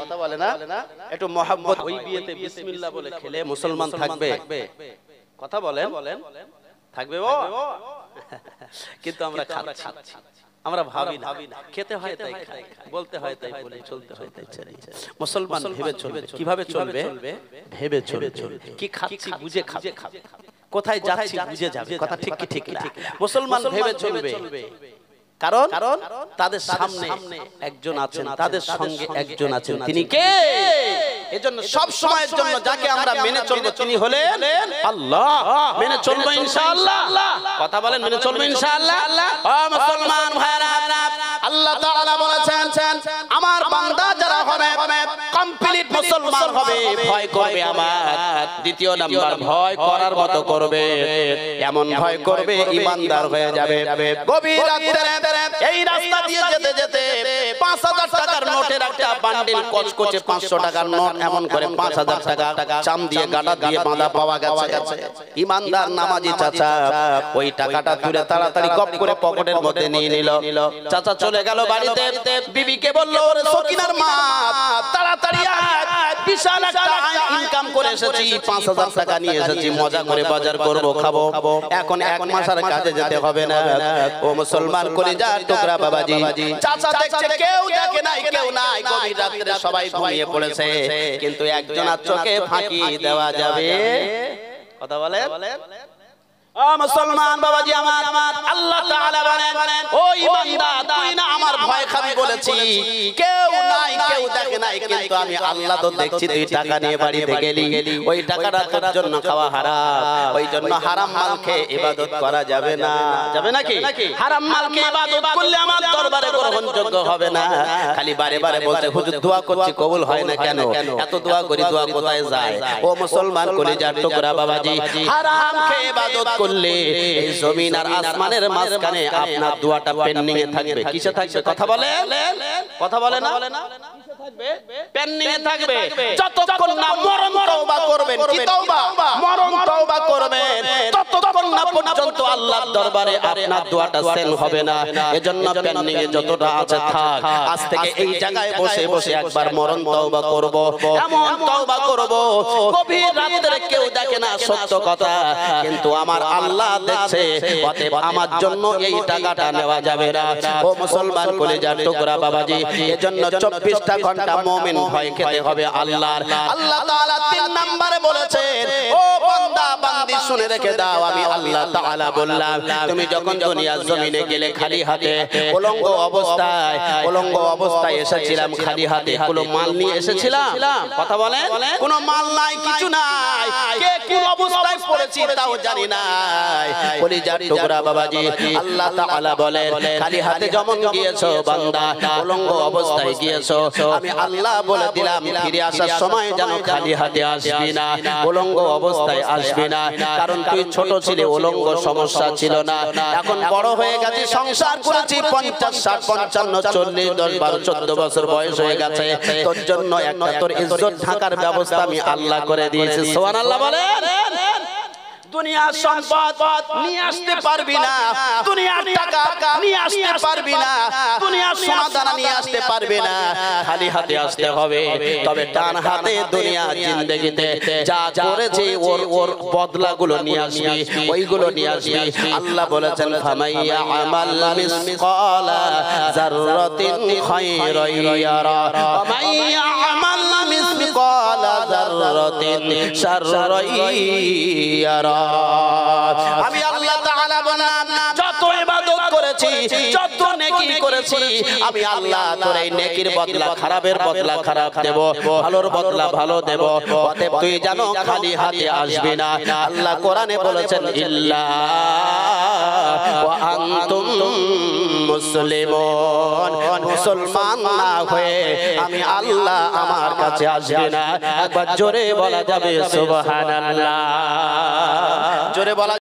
কথা বলে না? একটু মহব্বত, ওই বিয়েতে বিসমিল্লাহ বলে খেলে মুসলমান থাকবে? কথা বলেন, থাকবে? ও কিন্তু আমরা খাচ্ছি, আমরা ভাবি না, খেতে হয় তাই খাই, বলতে হয় তাই বলি, চলতে হয় তাই চলি। মুসলমান ভেবে চলবে। কিভাবে চলবে? ভেবে চলবে। কি খাচ্ছি বুঝে খাবে, কোথায় যাচ্ছি বুঝে যাবে, কথা ঠিক কি ঠিক না? মুসলমান ভেবে চলবে, কারণ তাদের সামনে একজন আছেন, তাদের সঙ্গে একজন আছেন, তিনি কে? এজন্য সব সময়ের জন্য যাকে আমরা মেনে চলবো তিনি হলেন আল্লাহ। মেনে চলবো ইনশাআল্লাহ, কথা বলেন, মেনে চলবো ইনশাআল্লাহ। ও মুসলমান ভাইরা, আল্লাহ তাআলা বলেছেন আমার বান্দা যারা হবে কমপ্লিট মুসলমান হবে, ভয় করবে আমার। দ্বিতীয় নাম্বার, ভয় করার মতো করবে, এমন ভয় করবে ঈমানদার হয়ে যাবে। গভীর রাতে এই রাস্তা দিয়ে যেতে যেতে 5000 টাকার নোটের একটা বান্ডিল কচকচে 500 টাকার নোট এমন করে 5000 টাকা চাম দিয়ে গাটা দিয়ে বাঁধা পাওয়া গেছে। ঈমানদার নামাজি চাচা ওই টাকাটা তুলে তাড়াতাড়ি গপ করে পকেটের মধ্যে নিয়ে নিল। চাচা চলে গেল বাড়িতে, বিবিকে বলল, ওরে সকিনার মা, তাড়াতাড়ি আয়, বিশাল একটা ইনকাম করে এসেছি, 5000 টাকা নিয়ে এসেছি, মজা করে বাজার করব, খাবো, এখন 1 মাস আর কাজে যেতে হবে না। ও মুসলমান কলিজা টুকরা বাবাজি, চাচা দেখছে কেউ দেখে নাই, কেউ নাই, গভীর রাতে সবাই ঘুমিয়ে পড়েছে, কিন্তু একজনের চোখে ফাঁকি দেওয়া যাবে? কথা বলেন। ও মুসলমান বাবাজি আমার, আল্লাহ তাআলা বলেন, ও ঈমানদার, তুই না আমার ভয় খাবি বলেছি, কেউ নাই, কেউ দেখে নাই, কিন্তু আমি আল্লাহ তো দেখছি। তুই টাকা নিয়ে বাড়িতে গেলি, ওই টাকাটা তোর জন্য খাওয়া হারাম, ওই জন্য হারাম মাল খেয়ে ইবাদত করা যাবে না। যাবে নাকি? হারাম মাল খেয়ে ইবাদত করলে আমার দরবারে গ্রহণযোগ্য হবে না। খালি বারে বারে বলতে, হুজুর দোয়া করছি কবুল হয় না কেন? এত দোয়া করি, দোয়া কোথায় যায়? ও মুসলমান কলিজার টুকরা বাবাজি, হারাম খেয়ে ইবাদত করলে এই জমিন আর আসমানের মাঝখানে আপনার দোয়াটা পেন্ডিং এ থাকবে। কিসে থাকবে? কথা বলেন, কথা বলে না? পেন্ডিং এ থাকবে যতক্ষণ না মরণ তওবা করবেন। কি তওবা? মরণ তওবা করবেন, ততক্ষণ না পর্যন্ত আল্লাহর দরবারে আপনার দোয়াটা সেল হবে না। এজন্য পেন্ডিং এ যতটা আছে থাক, আজ থেকে এই জায়গায় বসে বসে একবার মরণ তওবা করব, এমন তওবা করব, গভীর রাতে কেউ দেখে না, সত্য কথা, কিন্তু আমার আল্লাহ দেখছে, অতএব আমার জন্য এই টাকাটা নেওয়া যাবে না। ও মুসলমান কলিজার টুকরা বাবাজি, এজন্য 24টা ঘন্টা মুমিন ভয় খেতে হবে আল্লাহর। আল্লাহ তাআলা 3 নম্বরে বলেছেন, ও বান্দা বান্দি শুনে রেখে দাও, আমি আল্লাহ তাআলা বললাম, তুমি যখন দুনিয়ার জমিনে গেলে খালি হাতে, উলঙ্গ অবস্থায় এসেছিলাম, খালি হাতে, কোনো মাল নিয়ে এসেছিলাম? কথা বলেন, কোনো মাল নাই, কিছু নাই, কে কোন অবস্থায় পড়েছি তাও জানি না। কলিজার টুকরা বাবাজি, আল্লাহ তাআলা বলেন, খালি হাতে যেমন গিয়েছো বান্দা, উলঙ্গ অবস্থায় গিয়েছো, আমি আল্লাহ বলে দিলাম ফিরে আসার সময় যেন খালি হাতে আসবি না, উলঙ্গ অবস্থায় আসবি না। কারণ তুই ছোট ছিলি, উলঙ্গ সমস্যা ছিল না, এখন বড় হয়ে গেছি, সংসার করেছি, 50, 60, 55, 40, 10, 12, 14 বছর বয়স হয়ে গেছে, তোর জন্য একটা তোর ইজ্জত ঢাকার ব্যবস্থা আমি আল্লাহ করে দিয়েছি। সুবহানাল্লাহ বলেন। দুনিয়ার সম্পদ নিয়ে আসতে পারবি না, দুনিয়ার টাকা নিয়ে আসতে পারবি না, দুনিয়ার সোনাদানা নিয়ে আসতে পারবি না, খালি হাতে আসতে হবে। তবে ডান হাতে দুনিয়া জিন্দেগিতে যা করেছে ওর বদলাগুলো নিয়ে আসবি, ওইগুলো নিয়ে আসবি। আল্লাহ বলেছেন, ফামাইয়া আমাল মিসকালা যাররাতিন খায়রান ইয়ারা ওয়া মাইয়া আমাল মিসকালা যাররাতিন মাররাতিন শাররাইয়ারা। আমি আল্লাহ তাআলা বললাম যত ইবাদত করেছি, যত নেকি করেছি, আমি আল্লাহ তোর এই নেকির বদলা খারাপের বদলা খারাপ দেব, ভালোর বদলা ভালো দেব। অতএব তুই জানো খালি হাতে আসবি না। আল্লাহ কোরআনে বলেছেন ইল্লা ওয়া আনতুম মুসলিমুন, মুসলমান না হয়ে আমি আল্লাহ আমার কাছে আসবে না। একবার জোরে বলা যাবে সুবহানাল্লাহ, জোরে বলা